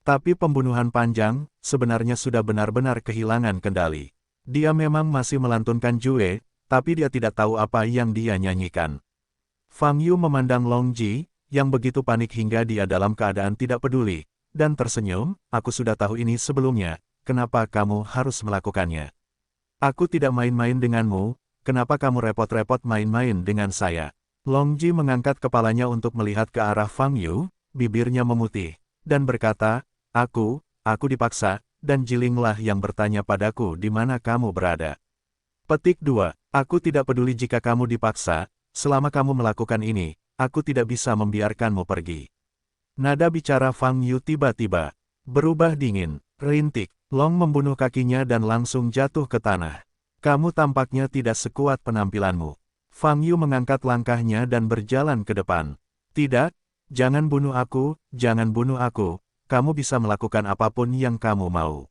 Tapi pembunuhan panjang, sebenarnya sudah benar-benar kehilangan kendali. Dia memang masih melantunkan Jue, tapi dia tidak tahu apa yang dia nyanyikan. Fang Yu memandang Long Ji, yang begitu panik hingga dia dalam keadaan tidak peduli, dan tersenyum, aku sudah tahu ini sebelumnya, kenapa kamu harus melakukannya? Aku tidak main-main denganmu, kenapa kamu repot-repot main-main dengan saya? Long Ji mengangkat kepalanya untuk melihat ke arah Fang Yu, bibirnya memutih, dan berkata, aku dipaksa, dan Jilinglah yang bertanya padaku di mana kamu berada. Petik 2. Aku tidak peduli jika kamu dipaksa, selama kamu melakukan ini, aku tidak bisa membiarkanmu pergi. Nada bicara Fang Yu tiba-tiba berubah dingin, rintik, Long membunuh kakinya dan langsung jatuh ke tanah. Kamu tampaknya tidak sekuat penampilanmu. Fang Yu mengangkat langkahnya dan berjalan ke depan. Tidak, jangan bunuh aku, jangan bunuh aku. Kamu bisa melakukan apapun yang kamu mau.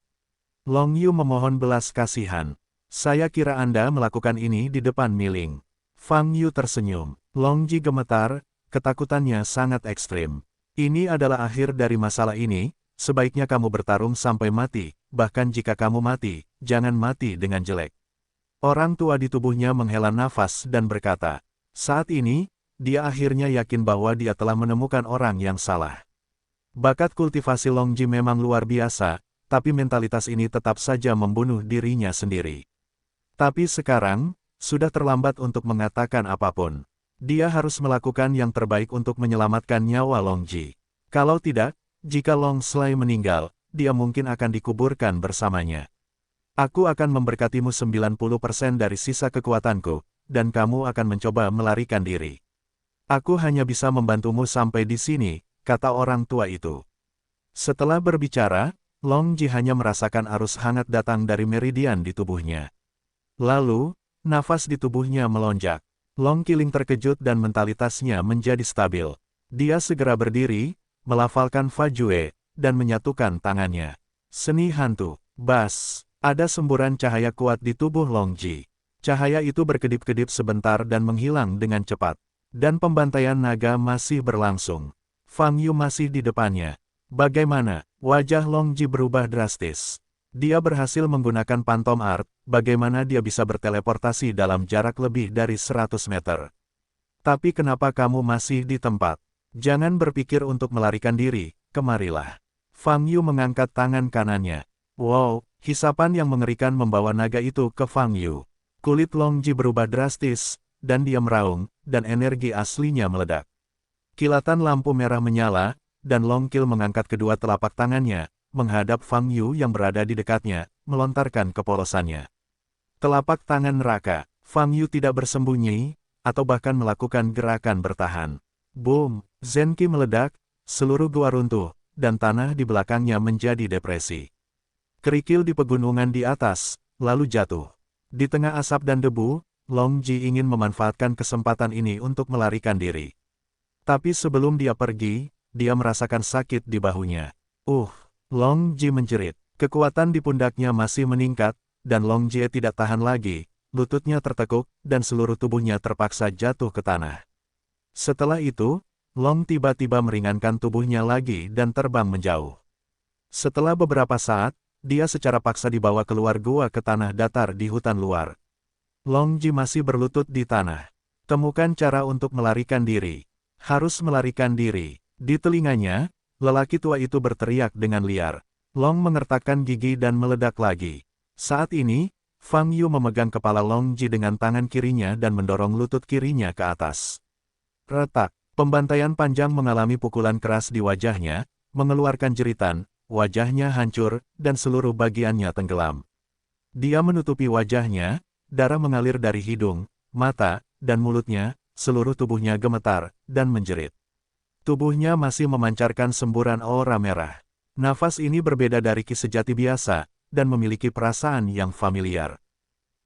Long Yu memohon belas kasihan. Saya kira Anda melakukan ini di depan Miling. Fang Yu tersenyum. Long Ji gemetar, ketakutannya sangat ekstrim. Ini adalah akhir dari masalah ini, sebaiknya kamu bertarung sampai mati, bahkan jika kamu mati, jangan mati dengan jelek. Orang tua di tubuhnya menghela nafas dan berkata, saat ini, dia akhirnya yakin bahwa dia telah menemukan orang yang salah. Bakat kultivasi Long Ji memang luar biasa, tapi mentalitas ini tetap saja membunuh dirinya sendiri. Tapi sekarang, sudah terlambat untuk mengatakan apapun. Dia harus melakukan yang terbaik untuk menyelamatkan nyawa Long Ji. Kalau tidak, jika Long Sly meninggal, dia mungkin akan dikuburkan bersamanya. Aku akan memberkatimu 90% dari sisa kekuatanku, dan kamu akan mencoba melarikan diri. Aku hanya bisa membantumu sampai di sini, kata orang tua itu. Setelah berbicara, Long Ji hanya merasakan arus hangat datang dari meridian di tubuhnya. Lalu, nafas di tubuhnya melonjak. Long Qiling terkejut dan mentalitasnya menjadi stabil. Dia segera berdiri, melafalkan Fa Jue, dan menyatukan tangannya. Seni hantu, bas, ada semburan cahaya kuat di tubuh Long Ji. Cahaya itu berkedip-kedip sebentar dan menghilang dengan cepat. Dan pembantaian naga masih berlangsung. Fang Yu masih di depannya. Bagaimana? Wajah Long Ji berubah drastis. Dia berhasil menggunakan Phantom Art, bagaimana dia bisa berteleportasi dalam jarak lebih dari 100 meter. Tapi kenapa kamu masih di tempat? Jangan berpikir untuk melarikan diri, kemarilah. Fang Yu mengangkat tangan kanannya. Wow, hisapan yang mengerikan membawa naga itu ke Fang Yu. Kulit Long Ji berubah drastis, dan dia meraung, dan energi aslinya meledak. Kilatan lampu merah menyala, dan Long Qil mengangkat kedua telapak tangannya, menghadap Fang Yu yang berada di dekatnya, melontarkan kepolosannya. Telapak tangan neraka, Fang Yu tidak bersembunyi, atau bahkan melakukan gerakan bertahan. Boom, Zenki meledak, seluruh gua runtuh, dan tanah di belakangnya menjadi depresi. Kerikil di pegunungan di atas, lalu jatuh. Di tengah asap dan debu, Long Ji ingin memanfaatkan kesempatan ini untuk melarikan diri. Tapi sebelum dia pergi, dia merasakan sakit di bahunya. Long Ji menjerit. Kekuatan di pundaknya masih meningkat, dan Long Ji tidak tahan lagi, lututnya tertekuk, dan seluruh tubuhnya terpaksa jatuh ke tanah. Setelah itu, Long tiba-tiba meringankan tubuhnya lagi dan terbang menjauh. Setelah beberapa saat, dia secara paksa dibawa keluar gua ke tanah datar di hutan luar. Long Ji masih berlutut di tanah. Temukan cara untuk melarikan diri. Harus melarikan diri. Di telinganya, lelaki tua itu berteriak dengan liar. Long mengertakkan gigi dan meledak lagi. Saat ini, Fang Yu memegang kepala Long Ji dengan tangan kirinya dan mendorong lutut kirinya ke atas. Retak, pembantaian panjang mengalami pukulan keras di wajahnya, mengeluarkan jeritan, wajahnya hancur, dan seluruh bagiannya tenggelam. Dia menutupi wajahnya, darah mengalir dari hidung, mata, dan mulutnya, seluruh tubuhnya gemetar, dan menjerit. Tubuhnya masih memancarkan semburan aura merah. Nafas ini berbeda dari Ki sejati biasa, dan memiliki perasaan yang familiar.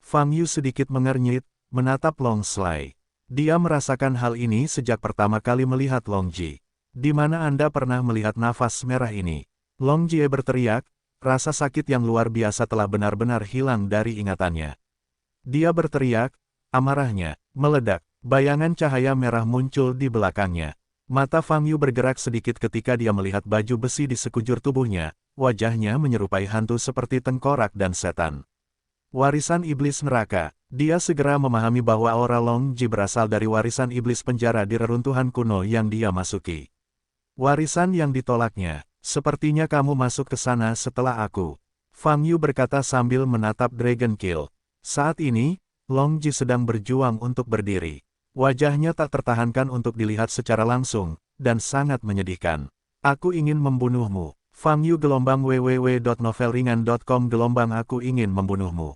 Fang Yu sedikit mengernyit, menatap Long Sly. Dia merasakan hal ini sejak pertama kali melihat Long Ji. Di mana Anda pernah melihat nafas merah ini? Long Ji berteriak, rasa sakit yang luar biasa telah benar-benar hilang dari ingatannya. Dia berteriak, amarahnya meledak, bayangan cahaya merah muncul di belakangnya. Mata Fang Yu bergerak sedikit ketika dia melihat baju besi di sekujur tubuhnya, wajahnya menyerupai hantu seperti tengkorak dan setan. Warisan iblis neraka. Dia segera memahami bahwa aura Long Ji berasal dari warisan iblis penjara di reruntuhan kuno yang dia masuki. Warisan yang ditolaknya. Sepertinya kamu masuk ke sana setelah aku. Fang Yu berkata sambil menatap Dragon Kill. Saat ini, Long Ji sedang berjuang untuk berdiri. Wajahnya tak tertahankan untuk dilihat secara langsung, dan sangat menyedihkan. Aku ingin membunuhmu. Fang Yu gelombang www.novelringan.com gelombang aku ingin membunuhmu.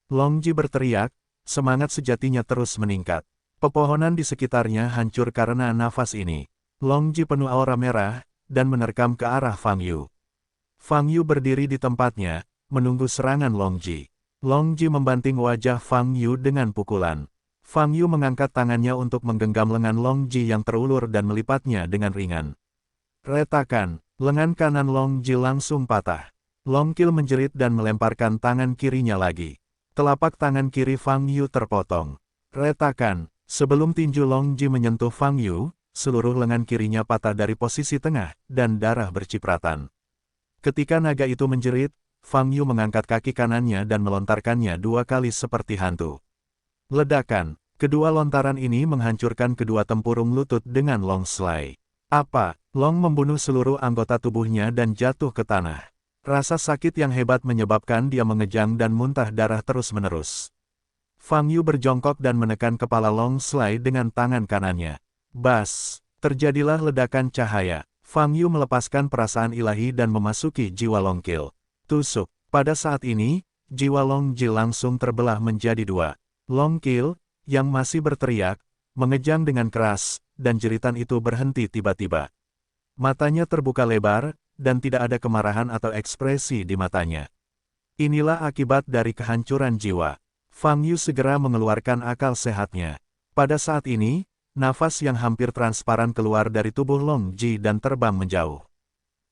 Long Ji berteriak, semangat sejatinya terus meningkat. Pepohonan di sekitarnya hancur karena nafas ini. Long Ji penuh aura merah, dan menerkam ke arah Fang Yu. Fang Yu berdiri di tempatnya, menunggu serangan Long Ji. Long Ji membanting wajah Fang Yu dengan pukulan. Fang Yu mengangkat tangannya untuk menggenggam lengan Long Ji yang terulur dan melipatnya dengan ringan. Retakan, lengan kanan Long Ji langsung patah. Long Kill menjerit dan melemparkan tangan kirinya lagi. Telapak tangan kiri Fang Yu terpotong. Retakan, sebelum tinju Long Ji menyentuh Fang Yu, seluruh lengan kirinya patah dari posisi tengah, dan darah bercipratan. Ketika naga itu menjerit, Fang Yu mengangkat kaki kanannya dan melontarkannya 2 kali seperti hantu. Ledakan, kedua lontaran ini menghancurkan kedua tempurung lutut dengan Long Slide. Apa? Long membunuh seluruh anggota tubuhnya dan jatuh ke tanah. Rasa sakit yang hebat menyebabkan dia mengejang dan muntah darah terus-menerus. Fang Yu berjongkok dan menekan kepala Long Slide dengan tangan kanannya. Bas! Terjadilah ledakan cahaya. Fang Yu melepaskan perasaan ilahi dan memasuki jiwa Long Kill. Tusuk. Pada saat ini, jiwa Long Ji langsung terbelah menjadi 2. Long Kill, yang masih berteriak, mengejang dengan keras, dan jeritan itu berhenti tiba-tiba. Matanya terbuka lebar, dan tidak ada kemarahan atau ekspresi di matanya. Inilah akibat dari kehancuran jiwa. Fang Yu segera mengeluarkan akal sehatnya. Pada saat ini, nafas yang hampir transparan keluar dari tubuh Long Ji dan terbang menjauh.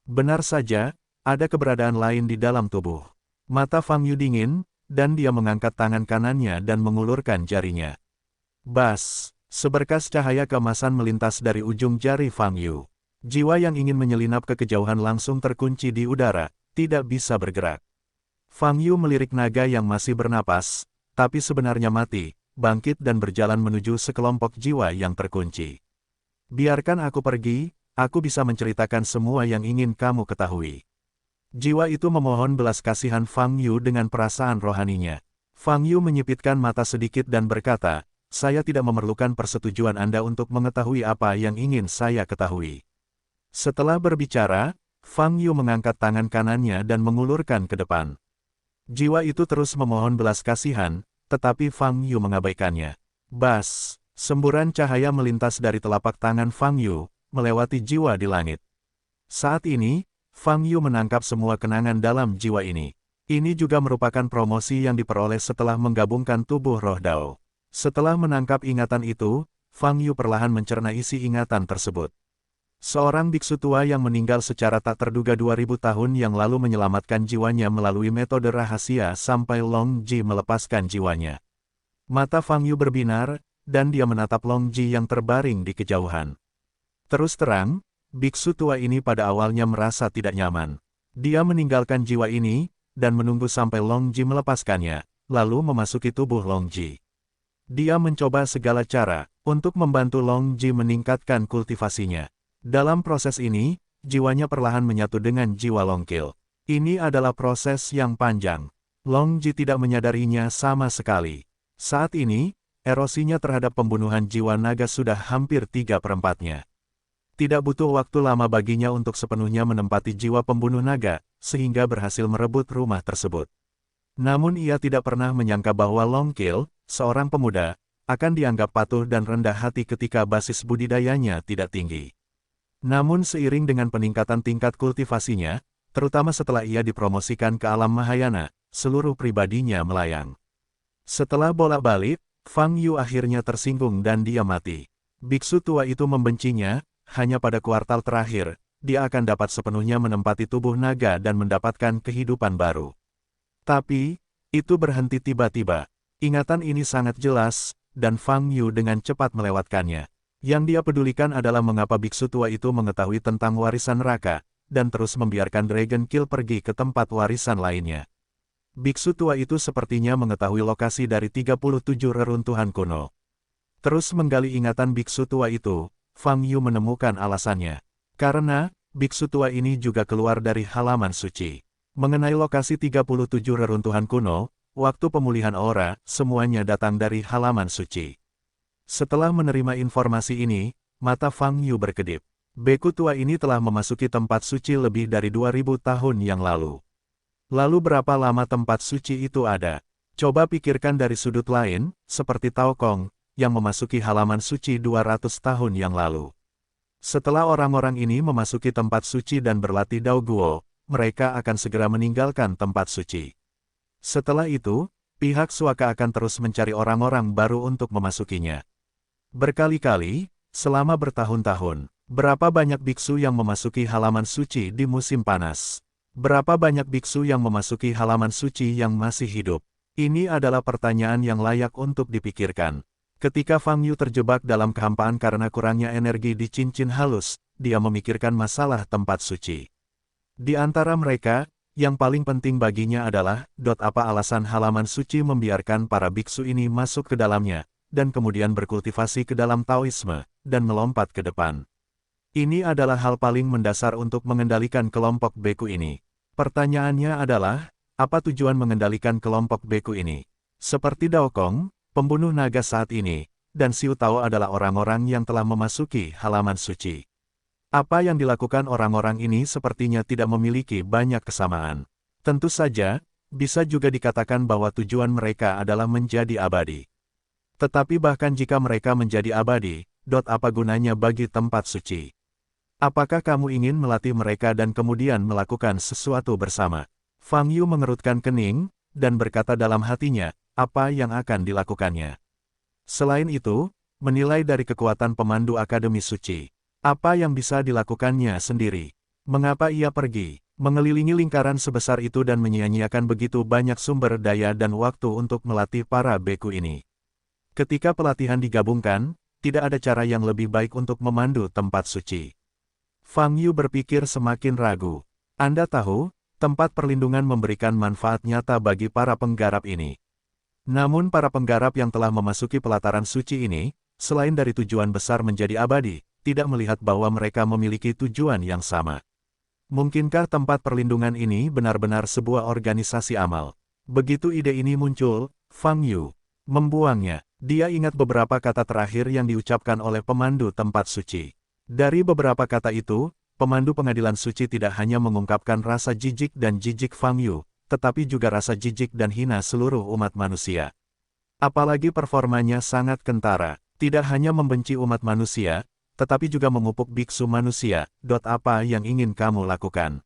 Benar saja, ada keberadaan lain di dalam tubuh. Mata Fang Yu dingin, dan dia mengangkat tangan kanannya dan mengulurkan jarinya. Bas! Seberkas cahaya keemasan melintas dari ujung jari Fang Yu. Jiwa yang ingin menyelinap ke kejauhan langsung terkunci di udara, tidak bisa bergerak. Fang Yu melirik naga yang masih bernapas, tapi sebenarnya mati, bangkit dan berjalan menuju sekelompok jiwa yang terkunci. Biarkan aku pergi, aku bisa menceritakan semua yang ingin kamu ketahui. Jiwa itu memohon belas kasihan Fang Yu dengan perasaan rohaninya. Fang Yu menyipitkan mata sedikit dan berkata, saya tidak memerlukan persetujuan Anda untuk mengetahui apa yang ingin saya ketahui. Setelah berbicara, Fang Yu mengangkat tangan kanannya dan mengulurkan ke depan. Jiwa itu terus memohon belas kasihan, tetapi Fang Yu mengabaikannya. Bas! Semburan cahaya melintas dari telapak tangan Fang Yu, melewati jiwa di langit. Saat ini, Fang Yu menangkap semua kenangan dalam jiwa ini. Ini juga merupakan promosi yang diperoleh setelah menggabungkan tubuh roh Dao. Setelah menangkap ingatan itu, Fang Yu perlahan mencerna isi ingatan tersebut. Seorang biksu tua yang meninggal secara tak terduga 2000 tahun yang lalu menyelamatkan jiwanya melalui metode rahasia sampai Long Ji melepaskan jiwanya. Mata Fang Yu berbinar, dan dia menatap Long Ji yang terbaring di kejauhan. Terus terang, biksu tua ini pada awalnya merasa tidak nyaman. Dia meninggalkan jiwa ini, dan menunggu sampai Long Ji melepaskannya, lalu memasuki tubuh Long Ji. Dia mencoba segala cara untuk membantu Long Ji meningkatkan kultivasinya. Dalam proses ini, jiwanya perlahan menyatu dengan jiwa Long Kill. Ini adalah proses yang panjang. Long Ji tidak menyadarinya sama sekali. Saat ini, erosinya terhadap pembunuhan jiwa naga sudah hampir 3/4-nya. Tidak butuh waktu lama baginya untuk sepenuhnya menempati jiwa pembunuh naga, sehingga berhasil merebut rumah tersebut. Namun ia tidak pernah menyangka bahwa Long Kill, seorang pemuda, akan dianggap patuh dan rendah hati ketika basis budidayanya tidak tinggi. Namun seiring dengan peningkatan tingkat kultivasinya, terutama setelah ia dipromosikan ke alam Mahayana, seluruh pribadinya melayang. Setelah bolak-balik, Fang Yu akhirnya tersinggung dan dia mati. Biksu tua itu membencinya, hanya pada kuartal terakhir, dia akan dapat sepenuhnya menempati tubuh naga dan mendapatkan kehidupan baru. Tapi, itu berhenti tiba-tiba. Ingatan ini sangat jelas, dan Fang Yu dengan cepat melewatkannya. Yang dia pedulikan adalah mengapa biksu tua itu mengetahui tentang warisan neraka, dan terus membiarkan Dragon Kill pergi ke tempat warisan lainnya. Biksu tua itu sepertinya mengetahui lokasi dari 37 reruntuhan kuno. Terus menggali ingatan biksu tua itu, Fang Yu menemukan alasannya. Karena, biksu tua ini juga keluar dari halaman suci. Mengenai lokasi 37 reruntuhan kuno, waktu pemulihan aura, semuanya datang dari halaman suci. Setelah menerima informasi ini, mata Fang Yu berkedip. Beku tua ini telah memasuki tempat suci lebih dari 2000 tahun yang lalu. Lalu berapa lama tempat suci itu ada? Coba pikirkan dari sudut lain, seperti Tao Kong, yang memasuki halaman suci 200 tahun yang lalu. Setelah orang-orang ini memasuki tempat suci dan berlatih Dao Guo, mereka akan segera meninggalkan tempat suci. Setelah itu, pihak Suaka akan terus mencari orang-orang baru untuk memasukinya. Berkali-kali, selama bertahun-tahun, berapa banyak biksu yang memasuki halaman suci di musim panas? Berapa banyak biksu yang memasuki halaman suci yang masih hidup? Ini adalah pertanyaan yang layak untuk dipikirkan. Ketika Fang Yu terjebak dalam kehampaan karena kurangnya energi di cincin halus, dia memikirkan masalah tempat suci. Di antara mereka, yang paling penting baginya adalah, apa alasan halaman suci membiarkan para biksu ini masuk ke dalamnya, dan kemudian berkultivasi ke dalam Taoisme, dan melompat ke depan. Ini adalah hal paling mendasar untuk mengendalikan kelompok beku ini. Pertanyaannya adalah, apa tujuan mengendalikan kelompok beku ini? Seperti Dao Kong, pembunuh naga saat ini, dan Xiu Tao adalah orang-orang yang telah memasuki halaman suci. Apa yang dilakukan orang-orang ini sepertinya tidak memiliki banyak kesamaan. Tentu saja, bisa juga dikatakan bahwa tujuan mereka adalah menjadi abadi. Tetapi bahkan jika mereka menjadi abadi, apa gunanya bagi tempat suci? Apakah kamu ingin melatih mereka dan kemudian melakukan sesuatu bersama? Fang Yu mengerutkan kening, dan berkata dalam hatinya, apa yang akan dilakukannya? Selain itu, menilai dari kekuatan pemandu Akademi Suci, apa yang bisa dilakukannya sendiri? Mengapa ia pergi, mengelilingi lingkaran sebesar itu dan menyia-nyiakan begitu banyak sumber daya dan waktu untuk melatih para beku ini? Ketika pelatihan digabungkan, tidak ada cara yang lebih baik untuk memandu tempat suci. Fang Yu berpikir semakin ragu. Anda tahu, tempat perlindungan memberikan manfaat nyata bagi para penggarap ini. Namun para penggarap yang telah memasuki pelataran suci ini, selain dari tujuan besar menjadi abadi, tidak melihat bahwa mereka memiliki tujuan yang sama. Mungkinkah tempat perlindungan ini benar-benar sebuah organisasi amal? Begitu ide ini muncul, Fang Yu membuangnya. Dia ingat beberapa kata terakhir yang diucapkan oleh pemandu tempat suci. Dari beberapa kata itu, pemandu pengadilan suci tidak hanya mengungkapkan rasa jijik dan jijik Fang Yu, tetapi juga rasa jijik dan hina seluruh umat manusia. Apalagi performanya sangat kentara, tidak hanya membenci umat manusia, tetapi juga memupuk biksu manusia. Apa yang ingin kamu lakukan?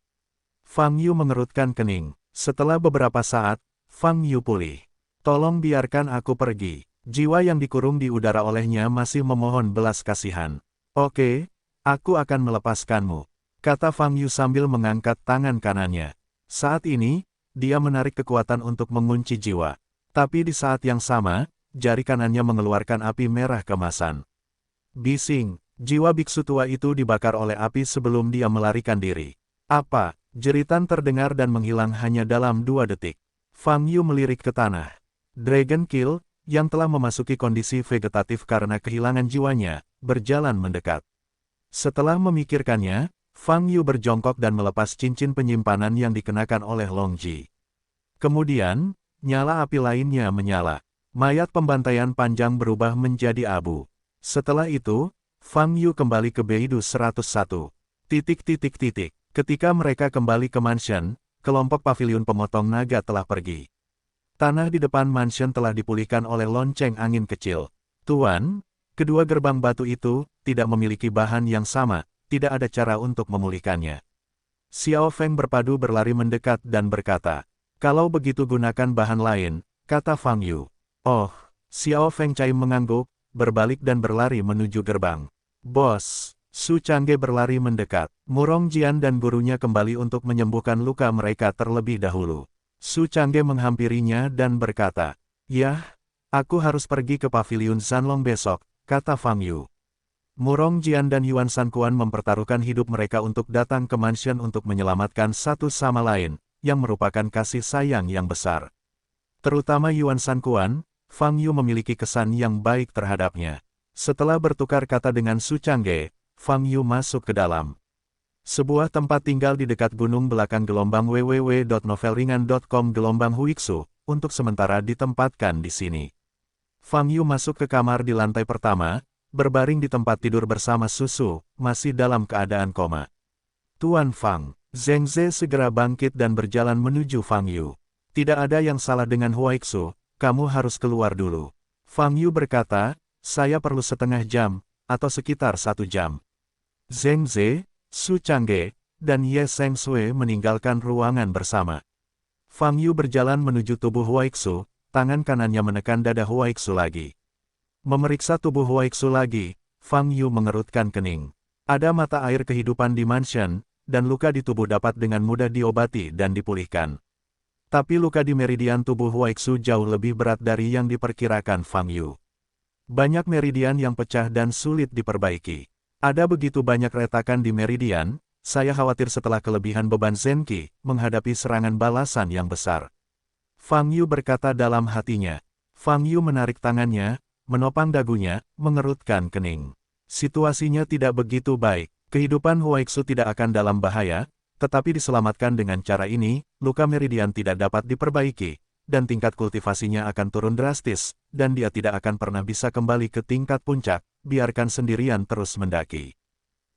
Fang Yu mengerutkan kening. Setelah beberapa saat, Fang Yu pulih. Tolong biarkan aku pergi. Jiwa yang dikurung di udara olehnya masih memohon belas kasihan. Oke, aku akan melepaskanmu, kata Fang Yu sambil mengangkat tangan kanannya. Saat ini, dia menarik kekuatan untuk mengunci jiwa. Tapi di saat yang sama, jari kanannya mengeluarkan api merah kemasan. Bising, jiwa biksu tua itu dibakar oleh api sebelum dia melarikan diri. Apa? Jeritan terdengar dan menghilang hanya dalam 2 detik. Fang Yu melirik ke tanah. Dragon Kill, yang telah memasuki kondisi vegetatif karena kehilangan jiwanya, berjalan mendekat. Setelah memikirkannya, Fang Yu berjongkok dan melepas cincin penyimpanan yang dikenakan oleh Long Ji. Kemudian, nyala api lainnya menyala. Mayat pembantaian panjang berubah menjadi abu. Setelah itu, Fang Yu kembali ke Beidou 101. Ketika mereka kembali ke mansion, kelompok pavilion pemotong naga telah pergi. Tanah di depan mansion telah dipulihkan oleh lonceng angin kecil. Tuan, kedua gerbang batu itu tidak memiliki bahan yang sama, tidak ada cara untuk memulihkannya. Xiao Feng berpadu berlari mendekat dan berkata, kalau begitu gunakan bahan lain, kata Fang Yu. Oh, Xiao Feng Cai mengangguk, berbalik dan berlari menuju gerbang. Bos, Su Changge berlari mendekat. Murong Jian dan gurunya kembali untuk menyembuhkan luka mereka terlebih dahulu. Su Changge menghampirinya dan berkata, "Yah, aku harus pergi ke paviliun Sanlong besok," kata Fang Yu. Murong Jian dan Yuan Sankuan mempertaruhkan hidup mereka untuk datang ke mansion untuk menyelamatkan satu sama lain, yang merupakan kasih sayang yang besar. Terutama Yuan Sankuan, Fang Yu memiliki kesan yang baik terhadapnya. Setelah bertukar kata dengan Su Changge, Fang Yu masuk ke dalam sebuah tempat tinggal di dekat gunung belakang gelombang www.novelringan.com gelombang Huixu, untuk sementara ditempatkan di sini. Fang Yu masuk ke kamar di lantai pertama, berbaring di tempat tidur bersama Susu, masih dalam keadaan koma. Tuan Fang, Zheng Ze segera bangkit dan berjalan menuju Fang Yu. Tidak ada yang salah dengan Huixu, kamu harus keluar dulu. Fang Yu berkata, saya perlu setengah jam, atau sekitar 1 jam. Zheng Ze, Su Changge, dan Ye Sheng Sui meninggalkan ruangan bersama. Fang Yu berjalan menuju tubuh Huixu, tangan kanannya menekan dada Huixu lagi. Memeriksa tubuh Huixu lagi, Fang Yu mengerutkan kening. Ada mata air kehidupan di mansion, dan luka di tubuh dapat dengan mudah diobati dan dipulihkan. Tapi luka di meridian tubuh Huixu jauh lebih berat dari yang diperkirakan Fang Yu. Banyak meridian yang pecah dan sulit diperbaiki. Ada begitu banyak retakan di meridian, saya khawatir setelah kelebihan beban Zenki, menghadapi serangan balasan yang besar. Fang Yu berkata dalam hatinya. Fang Yu menarik tangannya, menopang dagunya, mengerutkan kening. Situasinya tidak begitu baik. Kehidupan Huixu tidak akan dalam bahaya, tetapi diselamatkan dengan cara ini, luka meridian tidak dapat diperbaiki, dan tingkat kultivasinya akan turun drastis, dan dia tidak akan pernah bisa kembali ke tingkat puncak, biarkan sendirian terus mendaki.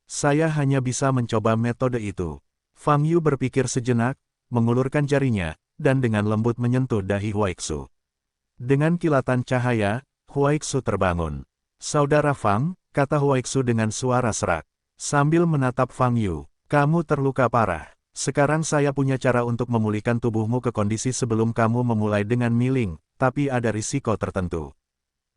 Saya hanya bisa mencoba metode itu. Fang Yu berpikir sejenak, mengulurkan jarinya, dan dengan lembut menyentuh dahi Huixu. Dengan kilatan cahaya, Huixu terbangun. Saudara Fang, kata Huixu dengan suara serak. Sambil menatap Fang Yu, kamu terluka parah. Sekarang saya punya cara untuk memulihkan tubuhmu ke kondisi sebelum kamu memulai dengan miling, tapi ada risiko tertentu.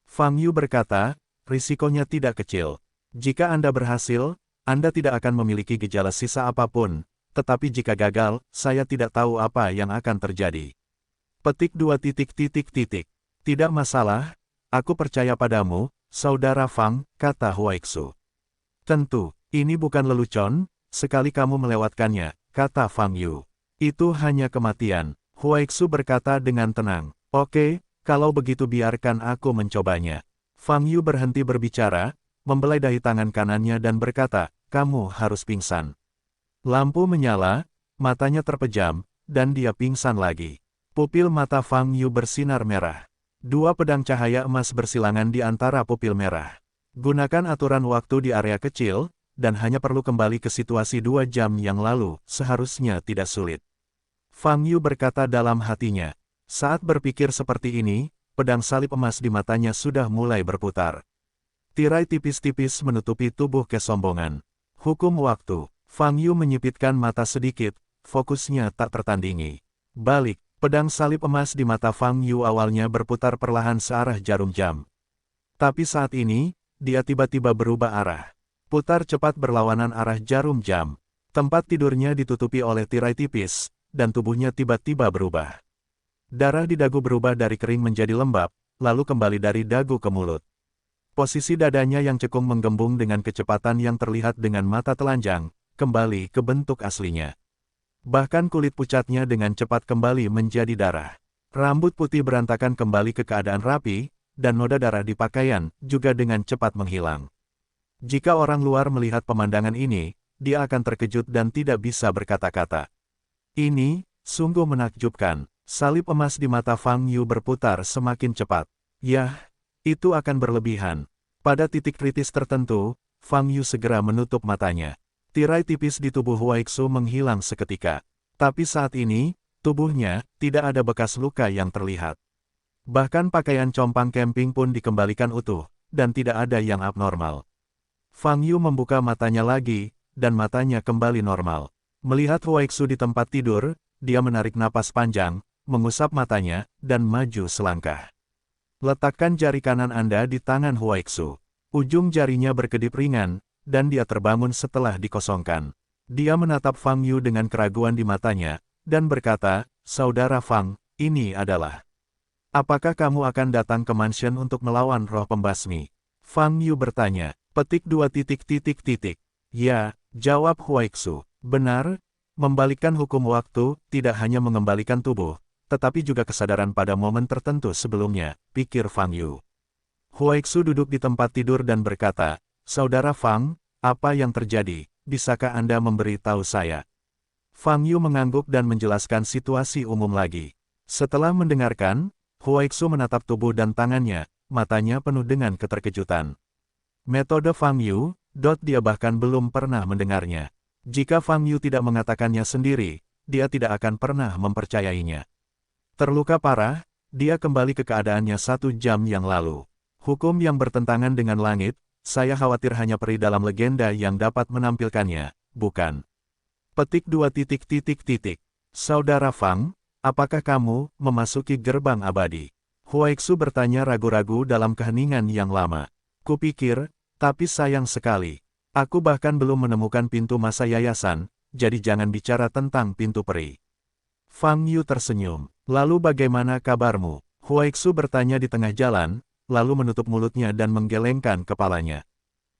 Fang Yu berkata, risikonya tidak kecil. Jika Anda berhasil, Anda tidak akan memiliki gejala sisa apapun, tetapi jika gagal, saya tidak tahu apa yang akan terjadi. Petik 2. Tidak masalah, aku percaya padamu, Saudara Fang, kata Huixu. Tentu, ini bukan lelucon, sekali kamu melewatkannya, kata Fang Yu. Itu hanya kematian, Huixu berkata dengan tenang. Oke, kalau begitu biarkan aku mencobanya. Fang Yu berhenti berbicara, membelai dahi tangan kanannya dan berkata, kamu harus pingsan. Lampu menyala, matanya terpejam, dan dia pingsan lagi. Pupil mata Fang Yu bersinar merah. 2 pedang cahaya emas bersilangan di antara pupil merah. Gunakan aturan waktu di area kecil, dan hanya perlu kembali ke situasi 2 jam yang lalu, seharusnya tidak sulit. Fang Yu berkata dalam hatinya. Saat berpikir seperti ini, pedang salib emas di matanya sudah mulai berputar. Tirai tipis-tipis menutupi tubuh kesombongan. Hukum waktu. Fang Yu menyipitkan mata sedikit, fokusnya tak tertandingi. Balik, pedang salib emas di mata Fang Yu awalnya berputar perlahan searah jarum jam. Tapi saat ini, dia tiba-tiba berubah arah. Putar cepat berlawanan arah jarum jam. Tempat tidurnya ditutupi oleh tirai tipis, dan tubuhnya tiba-tiba berubah. Darah di dagu berubah dari kering menjadi lembab, lalu kembali dari dagu ke mulut. Posisi dadanya yang cekung menggembung dengan kecepatan yang terlihat dengan mata telanjang, kembali ke bentuk aslinya. Bahkan kulit pucatnya dengan cepat kembali menjadi darah. Rambut putih berantakan kembali ke keadaan rapi, dan noda darah di pakaian juga dengan cepat menghilang. Jika orang luar melihat pemandangan ini, dia akan terkejut dan tidak bisa berkata-kata. Ini, sungguh menakjubkan. Salib emas di mata Fang Yu berputar semakin cepat. Yah, itu akan berlebihan. Pada titik kritis tertentu, Fang Yu segera menutup matanya. Tirai tipis di tubuh Huixu menghilang seketika. Tapi saat ini, tubuhnya tidak ada bekas luka yang terlihat. Bahkan pakaian compang camping pun dikembalikan utuh, dan tidak ada yang abnormal. Fang Yu membuka matanya lagi, dan matanya kembali normal. Melihat Huixu di tempat tidur, dia menarik napas panjang, mengusap matanya, dan maju selangkah. Letakkan jari kanan Anda di tangan Huixu. Ujung jarinya berkedip ringan, dan dia terbangun setelah dikosongkan. Dia menatap Fang Yu dengan keraguan di matanya, dan berkata, Saudara Fang, ini adalah. Apakah kamu akan datang ke mansion untuk melawan roh pembasmi? Fang Yu bertanya. Petik 2 titik titik titik. Ya, jawab Huaixu. Benar, membalikkan hukum waktu tidak hanya mengembalikan tubuh, tetapi juga kesadaran pada momen tertentu sebelumnya, pikir Fang Yu. Huaixu duduk di tempat tidur dan berkata, Saudara Fang, apa yang terjadi, bisakah Anda memberitahu saya? Fang Yu mengangguk dan menjelaskan situasi umum lagi. Setelah mendengarkan, Huaixu menatap tubuh dan tangannya, matanya penuh dengan keterkejutan. Metode Fang Yu, dia bahkan belum pernah mendengarnya. Jika Fang Yu tidak mengatakannya sendiri, dia tidak akan pernah mempercayainya. Terluka parah, dia kembali ke keadaannya 1 jam yang lalu. Hukum yang bertentangan dengan langit, saya khawatir hanya peri dalam legenda yang dapat menampilkannya, bukan? Petik 2 titik titik titik. Saudara Fang, apakah kamu memasuki gerbang abadi? Huaixu bertanya ragu-ragu dalam keheningan yang lama. Kupikir, tapi sayang sekali. Aku bahkan belum menemukan pintu masa yayasan, jadi jangan bicara tentang pintu peri. Fang Yu tersenyum. Lalu bagaimana kabarmu? Huaixu bertanya di tengah jalan, lalu menutup mulutnya dan menggelengkan kepalanya.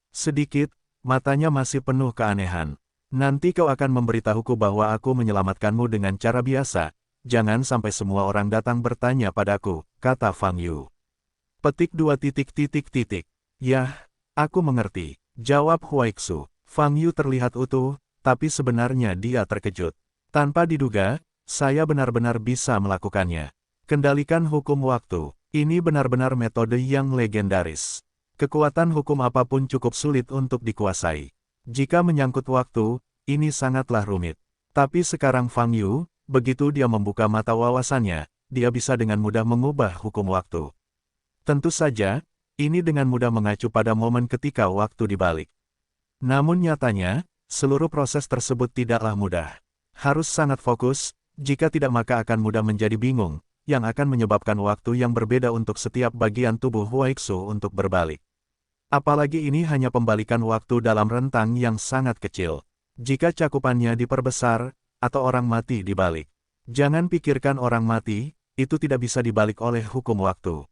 Sedikit, matanya masih penuh keanehan. Nanti kau akan memberitahuku bahwa aku menyelamatkanmu dengan cara biasa, jangan sampai semua orang datang bertanya padaku, kata Fang Yu. Petik 2 titik titik titik. Yah, aku mengerti, jawab Huaixu. Fang Yu terlihat utuh, tapi sebenarnya dia terkejut. Tanpa diduga, saya benar-benar bisa melakukannya. Kendalikan hukum waktu, ini benar-benar metode yang legendaris. Kekuatan hukum apapun cukup sulit untuk dikuasai. Jika menyangkut waktu, ini sangatlah rumit. Tapi sekarang Fang Yu, begitu dia membuka mata wawasannya, dia bisa dengan mudah mengubah hukum waktu. Tentu saja, ini dengan mudah mengacu pada momen ketika waktu dibalik. Namun nyatanya, seluruh proses tersebut tidaklah mudah. Harus sangat fokus, jika tidak maka akan mudah menjadi bingung, yang akan menyebabkan waktu yang berbeda untuk setiap bagian tubuh Huaixu untuk berbalik. Apalagi ini hanya pembalikan waktu dalam rentang yang sangat kecil. Jika cakupannya diperbesar, atau orang mati dibalik. Jangan pikirkan orang mati, itu tidak bisa dibalik oleh hukum waktu.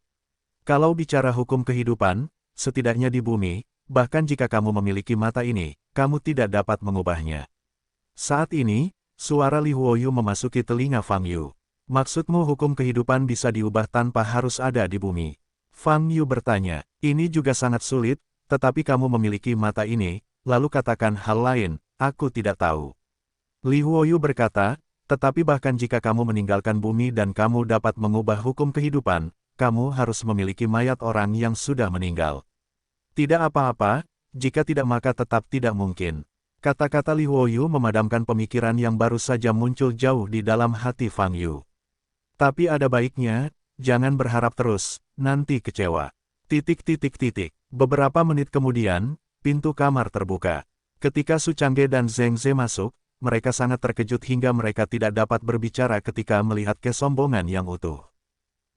Kalau bicara hukum kehidupan, setidaknya di bumi, bahkan jika kamu memiliki mata ini, kamu tidak dapat mengubahnya. Saat ini, suara Li Huoyu memasuki telinga Fang Yu. Maksudmu hukum kehidupan bisa diubah tanpa harus ada di bumi? Fang Yu bertanya, ini juga sangat sulit, tetapi kamu memiliki mata ini, lalu katakan hal lain, aku tidak tahu. Li Huoyu berkata, tetapi bahkan jika kamu meninggalkan bumi dan kamu dapat mengubah hukum kehidupan, kamu harus memiliki mayat orang yang sudah meninggal. Tidak apa-apa, jika tidak maka tetap tidak mungkin. Kata-kata Li Huoyu memadamkan pemikiran yang baru saja muncul jauh di dalam hati Fang Yu. Tapi ada baiknya, jangan berharap terus, nanti kecewa. Titik titik titik. Beberapa menit kemudian, pintu kamar terbuka. Ketika Su Changge dan Zheng Ze masuk, mereka sangat terkejut hingga mereka tidak dapat berbicara ketika melihat kesombongan yang utuh.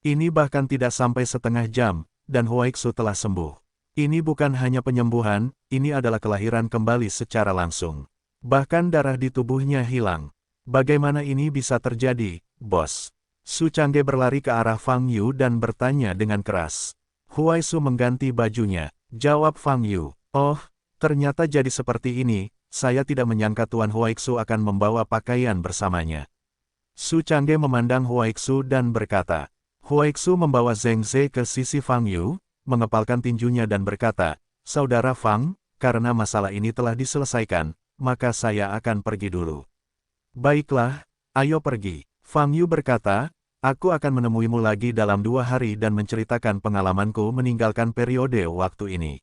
Ini bahkan tidak sampai setengah jam, dan Huaixu telah sembuh. Ini bukan hanya penyembuhan, ini adalah kelahiran kembali secara langsung. Bahkan darah di tubuhnya hilang. Bagaimana ini bisa terjadi, bos? Su Changge berlari ke arah Fang Yu dan bertanya dengan keras. Huaixu mengganti bajunya, jawab Fang Yu. Oh, ternyata jadi seperti ini, saya tidak menyangka Tuan Huaixu akan membawa pakaian bersamanya. Su Changge memandang Huaixu dan berkata. Huaixu membawa Zheng Ze ke sisi Fang Yu, mengepalkan tinjunya dan berkata, Saudara Fang, karena masalah ini telah diselesaikan, maka saya akan pergi dulu. Baiklah, ayo pergi. Fang Yu berkata, aku akan menemuimu lagi dalam 2 hari dan menceritakan pengalamanku meninggalkan periode waktu ini.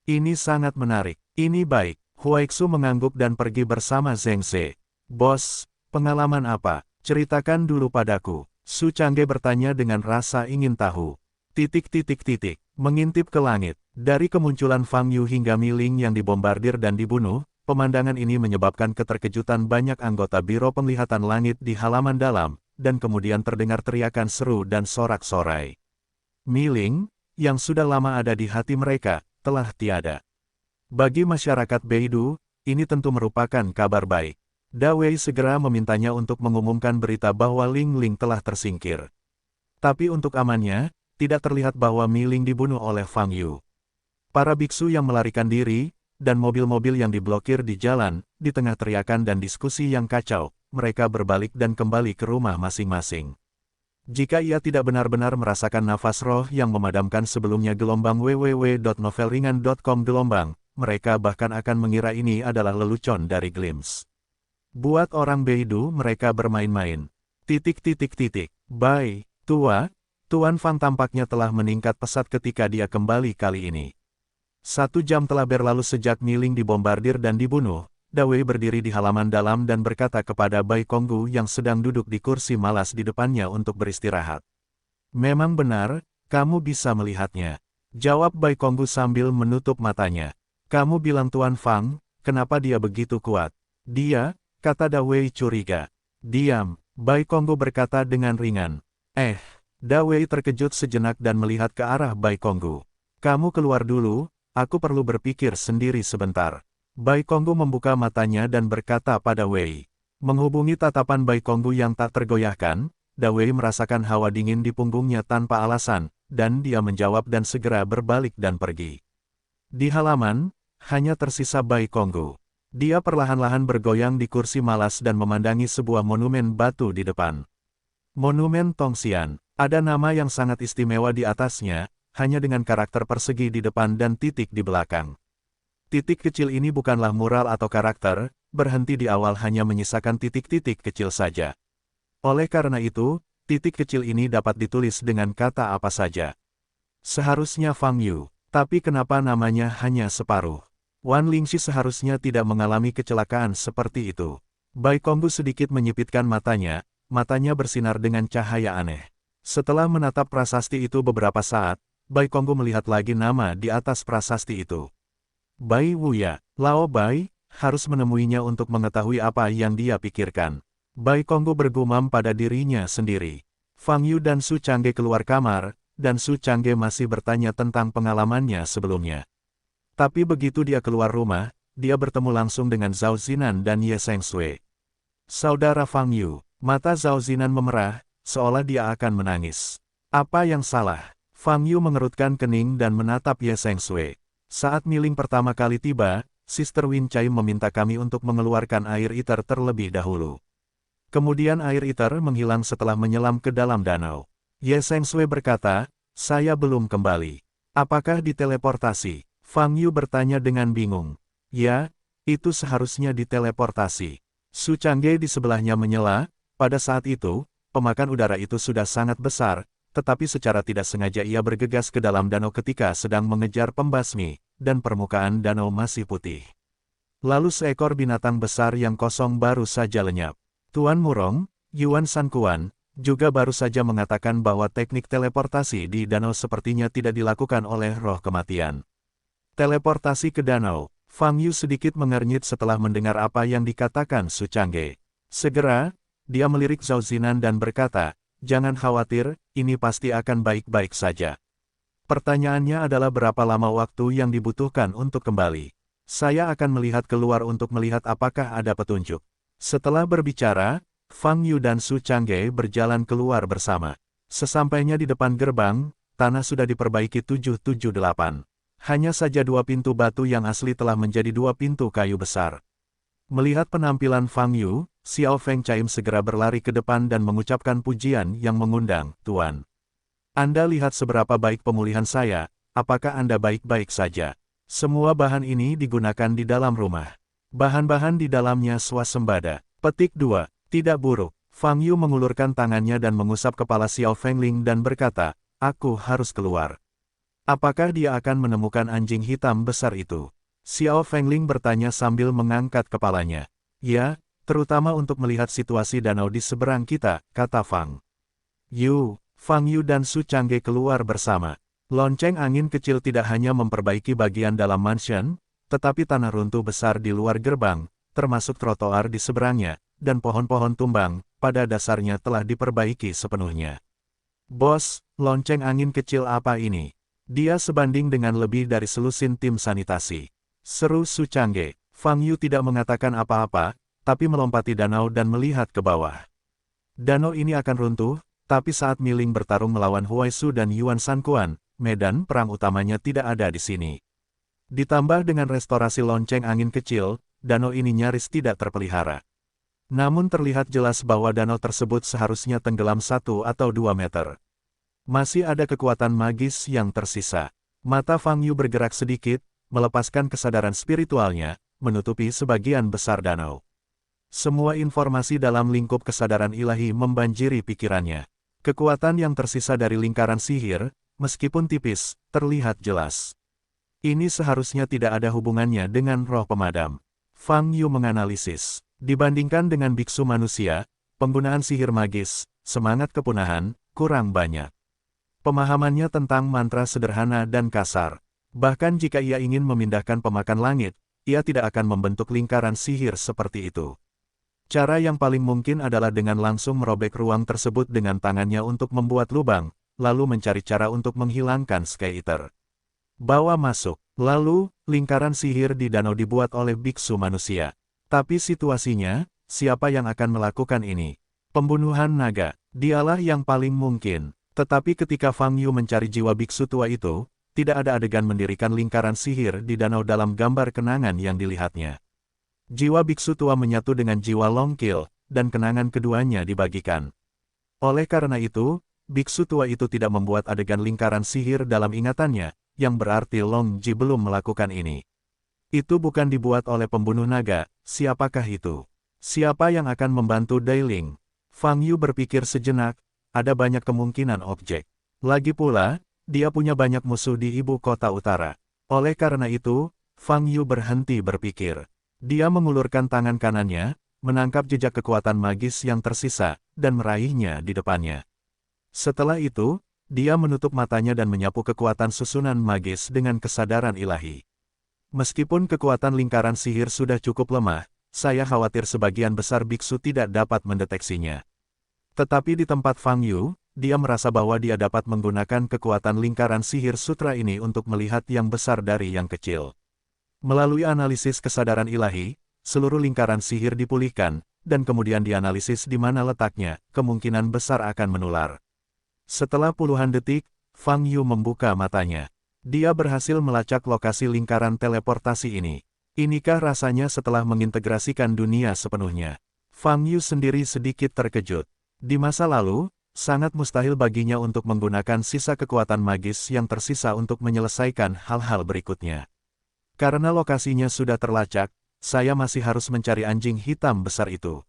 Ini sangat menarik, ini baik. Huaixu mengangguk dan pergi bersama Zheng Ze. Bos, pengalaman apa? Ceritakan dulu padaku. Su Changge bertanya dengan rasa ingin tahu. Titik titik titik. Mengintip ke langit. Dari kemunculan Fang Yu hingga Mi Ling yang dibombardir dan dibunuh, pemandangan ini menyebabkan keterkejutan banyak anggota Biro Penglihatan Langit di halaman dalam, dan kemudian terdengar teriakan seru dan sorak-sorai. Mi Ling, yang sudah lama ada di hati mereka, telah tiada. Bagi masyarakat Beidou, ini tentu merupakan kabar baik. Da Wei segera memintanya untuk mengumumkan berita bahwa Ling Ling telah tersingkir. Tapi untuk amannya, tidak terlihat bahwa Mi Ling dibunuh oleh Fang Yu. Para biksu yang melarikan diri, dan mobil-mobil yang diblokir di jalan, di tengah teriakan dan diskusi yang kacau, mereka berbalik dan kembali ke rumah masing-masing. Jika ia tidak benar-benar merasakan nafas roh yang memadamkan sebelumnya gelombang www.novelringan.com gelombang, mereka bahkan akan mengira ini adalah lelucon dari Glimpse. Buat orang Beidou mereka bermain-main. Bye, tua, Tuan Fang tampaknya telah meningkat pesat ketika dia kembali kali ini. 1 jam telah berlalu sejak Miling dibombardir dan dibunuh. Dawei berdiri di halaman dalam dan berkata kepada Bai Konggu yang sedang duduk di kursi malas di depannya untuk beristirahat. Memang benar, kamu bisa melihatnya. Jawab Bai Konggu sambil menutup matanya. Kamu bilang Tuan Fang, kenapa dia begitu kuat? Dia, kata Dawei curiga. Diam, Bai Konggu berkata dengan ringan. Dawei terkejut sejenak dan melihat ke arah Bai Konggu. Kamu keluar dulu, aku perlu berpikir sendiri sebentar. Bai Konggu membuka matanya dan berkata pada Wei. Menghubungi tatapan Bai Konggu yang tak tergoyahkan, Dawei merasakan hawa dingin di punggungnya tanpa alasan, dan dia menjawab dan segera berbalik dan pergi. Di halaman, hanya tersisa Bai Konggu. Dia perlahan-lahan bergoyang di kursi malas dan memandangi sebuah monumen batu di depan. Monumen Tongxian, ada nama yang sangat istimewa di atasnya, hanya dengan karakter persegi di depan dan titik di belakang. Titik kecil ini bukanlah mural atau karakter, berhenti di awal hanya menyisakan titik-titik kecil saja. Oleh karena itu, titik kecil ini dapat ditulis dengan kata apa saja. Seharusnya Fang Yu, tapi kenapa namanya hanya separuh? Wan Lingxi seharusnya tidak mengalami kecelakaan seperti itu. Bai Konggu sedikit menyipitkan matanya bersinar dengan cahaya aneh. Setelah menatap prasasti itu beberapa saat, Bai Konggu melihat lagi nama di atas prasasti itu. Bai Wuya, Lao Bai, harus menemuinya untuk mengetahui apa yang dia pikirkan. Bai Konggu bergumam pada dirinya sendiri. Fang Yu dan Su Changge keluar kamar, dan Su Changge masih bertanya tentang pengalamannya sebelumnya. Tapi begitu dia keluar rumah, dia bertemu langsung dengan Zhao Zinan dan Ye Sengsui. Saudara Fang Yu, mata Zhao Zinan memerah, seolah dia akan menangis. Apa yang salah? Fang Yu mengerutkan kening dan menatap Ye Sengsui. Saat Miling pertama kali tiba, Sister Win Chai meminta kami untuk mengeluarkan air iter terlebih dahulu. Kemudian air iter menghilang setelah menyelam ke dalam danau. Ye Sengsui berkata, saya belum kembali. Apakah diteleportasi? Fang Yu bertanya dengan bingung. Ya, itu seharusnya diteleportasi. Su Changge di sebelahnya menyela, pada saat itu, pemakan udara itu sudah sangat besar, tetapi secara tidak sengaja ia bergegas ke dalam danau ketika sedang mengejar pembasmi, dan permukaan danau masih putih. Lalu seekor binatang besar yang kosong baru saja lenyap. Tuan Murong, Yuan Sankuan, juga baru saja mengatakan bahwa teknik teleportasi di danau sepertinya tidak dilakukan oleh roh kematian. Teleportasi ke danau, Fang Yu sedikit mengernyit setelah mendengar apa yang dikatakan Su Changge. Segera, dia melirik Zhao Zinan dan berkata, jangan khawatir, ini pasti akan baik-baik saja. Pertanyaannya adalah berapa lama waktu yang dibutuhkan untuk kembali. Saya akan melihat keluar untuk melihat apakah ada petunjuk. Setelah berbicara, Fang Yu dan Su Changge berjalan keluar bersama. Sesampainya di depan gerbang, tanah sudah diperbaiki 778. Hanya saja 2 pintu batu yang asli telah menjadi 2 pintu kayu besar. Melihat penampilan Fang Yu, Xiao Feng Chaim segera berlari ke depan dan mengucapkan pujian yang mengundang, Tuan. Anda lihat seberapa baik pemulihan saya, apakah Anda baik-baik saja? Semua bahan ini digunakan di dalam rumah. Bahan-bahan di dalamnya swasembada. Petik 2. Tidak buruk. Fang Yu mengulurkan tangannya dan mengusap kepala Xiao Fengling dan berkata, aku harus keluar. Apakah dia akan menemukan anjing hitam besar itu? Xiao Fengling bertanya sambil mengangkat kepalanya. Ya, terutama untuk melihat situasi danau di seberang kita, kata Fang Yu. Fang Yu dan Su Changge keluar bersama. Lonceng angin kecil tidak hanya memperbaiki bagian dalam mansion, tetapi tanah runtuh besar di luar gerbang, termasuk trotoar di seberangnya, dan pohon-pohon tumbang, pada dasarnya telah diperbaiki sepenuhnya. Bos, lonceng angin kecil apa ini? Dia sebanding dengan lebih dari selusin tim sanitasi. Seru Su Changge. Fang Yu tidak mengatakan apa-apa, tapi melompati danau dan melihat ke bawah. Danau ini akan runtuh, tapi saat Miling bertarung melawan Huai Su dan Yuan Sankuan, medan perang utamanya tidak ada di sini. Ditambah dengan restorasi lonceng angin kecil, danau ini nyaris tidak terpelihara. Namun terlihat jelas bahwa danau tersebut seharusnya tenggelam 1 atau 2 meter. Masih ada kekuatan magis yang tersisa. Mata Fang Yu bergerak sedikit, melepaskan kesadaran spiritualnya, menutupi sebagian besar danau. Semua informasi dalam lingkup kesadaran ilahi membanjiri pikirannya. Kekuatan yang tersisa dari lingkaran sihir, meskipun tipis, terlihat jelas. Ini seharusnya tidak ada hubungannya dengan roh pemadam. Fang Yu menganalisis. Dibandingkan dengan biksu manusia, penggunaan sihir magis, semangat kepunahan, kurang banyak. Pemahamannya tentang mantra sederhana dan kasar. Bahkan jika ia ingin memindahkan pemakan langit, ia tidak akan membentuk lingkaran sihir seperti itu. Cara yang paling mungkin adalah dengan langsung merobek ruang tersebut dengan tangannya untuk membuat lubang, lalu mencari cara untuk menghilangkan Sky Eater. Bawa masuk. Lalu, lingkaran sihir di danau dibuat oleh biksu manusia. Tapi situasinya, siapa yang akan melakukan ini? Pembunuhan naga, dialah yang paling mungkin. Tetapi ketika Fang Yu mencari jiwa biksu tua itu, tidak ada adegan mendirikan lingkaran sihir di danau dalam gambar kenangan yang dilihatnya. Jiwa biksu tua menyatu dengan jiwa Long Kill, dan kenangan keduanya dibagikan. Oleh karena itu, biksu tua itu tidak membuat adegan lingkaran sihir dalam ingatannya, yang berarti Long Ji belum melakukan ini. Itu bukan dibuat oleh pembunuh naga, siapakah itu? Siapa yang akan membantu Dai Ling? Fang Yu berpikir sejenak, ada banyak kemungkinan objek. Lagi pula, dia punya banyak musuh di ibu kota utara. Oleh karena itu, Fang Yu berhenti berpikir. Dia mengulurkan tangan kanannya, menangkap jejak kekuatan magis yang tersisa, dan meraihnya di depannya. Setelah itu, dia menutup matanya dan menyapu kekuatan susunan magis dengan kesadaran ilahi. Meskipun kekuatan lingkaran sihir sudah cukup lemah, saya khawatir sebagian besar biksu tidak dapat mendeteksinya. Tetapi di tempat Fang Yu, dia merasa bahwa dia dapat menggunakan kekuatan lingkaran sihir sutra ini untuk melihat yang besar dari yang kecil. Melalui analisis kesadaran ilahi, seluruh lingkaran sihir dipulihkan, dan kemudian dianalisis di mana letaknya, kemungkinan besar akan menular. Setelah puluhan detik, Fang Yu membuka matanya. Dia berhasil melacak lokasi lingkaran teleportasi ini. Inikah rasanya setelah mengintegrasikan dunia sepenuhnya? Fang Yu sendiri sedikit terkejut. Di masa lalu, sangat mustahil baginya untuk menggunakan sisa kekuatan magis yang tersisa untuk menyelesaikan hal-hal berikutnya. Karena lokasinya sudah terlacak, saya masih harus mencari anjing hitam besar itu.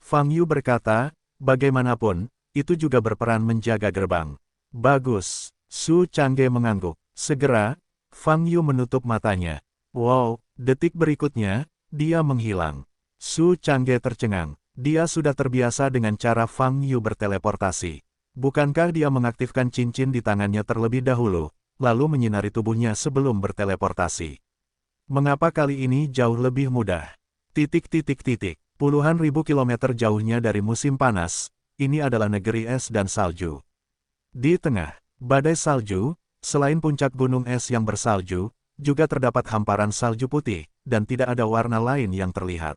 Fang Yu berkata, bagaimanapun, itu juga berperan menjaga gerbang. Bagus. Su Changge mengangguk. Segera, Fang Yu menutup matanya. Wow, detik berikutnya, dia menghilang. Su Changge tercengang. Dia sudah terbiasa dengan cara Fang Yu berteleportasi. Bukankah dia mengaktifkan cincin di tangannya terlebih dahulu, lalu menyinari tubuhnya sebelum berteleportasi? Mengapa kali ini jauh lebih mudah? Puluhan ribu kilometer jauhnya dari musim panas, ini adalah negeri es dan salju. Di tengah badai salju, selain puncak gunung es yang bersalju, juga terdapat hamparan salju putih, dan tidak ada warna lain yang terlihat.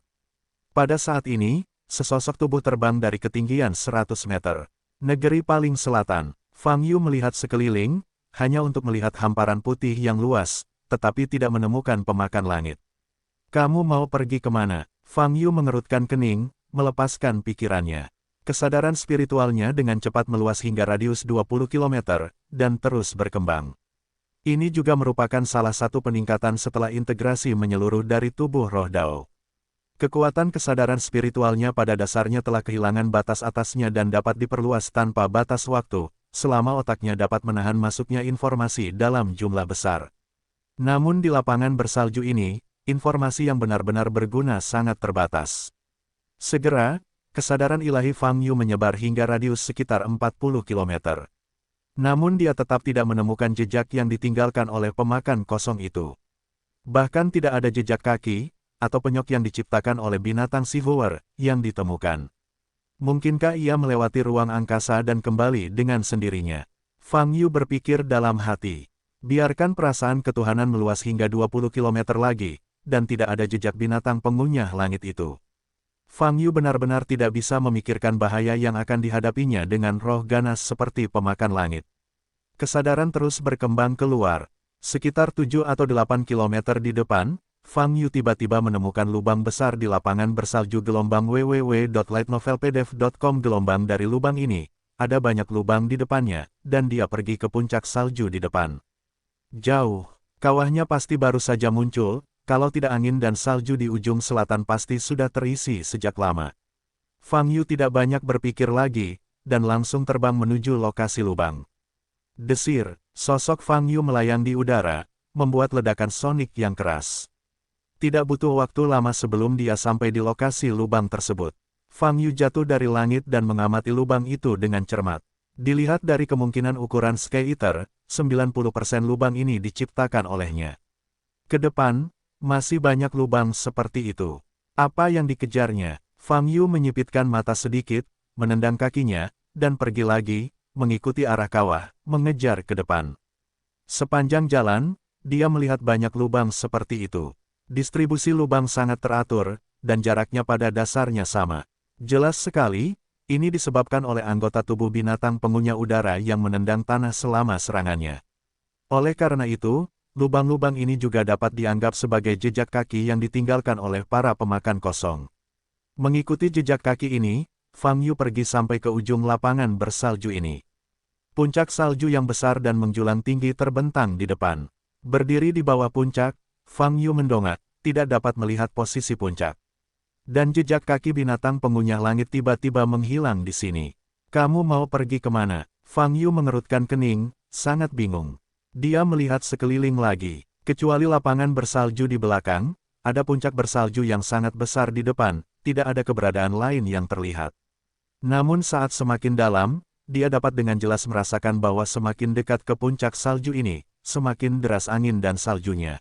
Pada saat ini, sesosok tubuh terbang dari ketinggian 100 meter. Negeri paling selatan, Fang Yu melihat sekeliling, hanya untuk melihat hamparan putih yang luas, tetapi tidak menemukan pemakan langit. Kamu mau pergi kemana? Fang Yu mengerutkan kening, melepaskan pikirannya. Kesadaran spiritualnya dengan cepat meluas hingga radius 20 km, dan terus berkembang. Ini juga merupakan salah satu peningkatan setelah integrasi menyeluruh dari tubuh roh Dao. Kekuatan kesadaran spiritualnya pada dasarnya telah kehilangan batas atasnya dan dapat diperluas tanpa batas waktu, selama otaknya dapat menahan masuknya informasi dalam jumlah besar. Namun di lapangan bersalju ini, informasi yang benar-benar berguna sangat terbatas. Segera, kesadaran ilahi Fang Yu menyebar hingga radius sekitar 40 km. Namun dia tetap tidak menemukan jejak yang ditinggalkan oleh pemakan kosong itu. Bahkan tidak ada jejak kaki, atau penyok yang diciptakan oleh binatang Sihuer, yang ditemukan. Mungkinkah ia melewati ruang angkasa dan kembali dengan sendirinya? Fang Yu berpikir dalam hati. Biarkan perasaan ketuhanan meluas hingga 20 km lagi, dan tidak ada jejak binatang pengunyah langit itu. Fang Yu benar-benar tidak bisa memikirkan bahaya yang akan dihadapinya dengan roh ganas seperti pemakan langit. Kesadaran terus berkembang keluar. Sekitar 7 atau 8 kilometer di depan, Fang Yu tiba-tiba menemukan lubang besar di lapangan bersalju gelombang www.lightnovelpdf.com. Gelombang dari lubang ini, ada banyak lubang di depannya, dan dia pergi ke puncak salju di depan. Jauh, kawahnya pasti baru saja muncul, kalau tidak angin dan salju di ujung selatan pasti sudah terisi sejak lama. Fang Yu tidak banyak berpikir lagi, dan langsung terbang menuju lokasi lubang. Desir, sosok Fang Yu melayang di udara, membuat ledakan sonik yang keras. Tidak butuh waktu lama sebelum dia sampai di lokasi lubang tersebut. Fang Yu jatuh dari langit dan mengamati lubang itu dengan cermat. Dilihat dari kemungkinan ukuran Sky Eater, 90% lubang ini diciptakan olehnya. Ke depan, masih banyak lubang seperti itu. Apa yang dikejarnya? Fang Yu menyipitkan mata sedikit, menendang kakinya, dan pergi lagi, mengikuti arah kawah, mengejar ke depan. Sepanjang jalan, dia melihat banyak lubang seperti itu. Distribusi lubang sangat teratur, dan jaraknya pada dasarnya sama. Jelas sekali, ini disebabkan oleh anggota tubuh binatang pengunyah udara yang menendang tanah selama serangannya. Oleh karena itu, lubang-lubang ini juga dapat dianggap sebagai jejak kaki yang ditinggalkan oleh para pemakan kosong. Mengikuti jejak kaki ini, Fang Yu pergi sampai ke ujung lapangan bersalju ini. Puncak salju yang besar dan menjulang tinggi terbentang di depan. Berdiri di bawah puncak, Fang Yu mendongak, tidak dapat melihat posisi puncak. Dan jejak kaki binatang pengunyah langit tiba-tiba menghilang di sini. Kamu mau pergi kemana? Fang Yu mengerutkan kening, sangat bingung. Dia melihat sekeliling lagi. Kecuali lapangan bersalju di belakang, ada puncak bersalju yang sangat besar di depan, tidak ada keberadaan lain yang terlihat. Namun saat semakin dalam, dia dapat dengan jelas merasakan bahwa semakin dekat ke puncak salju ini, semakin deras angin dan saljunya.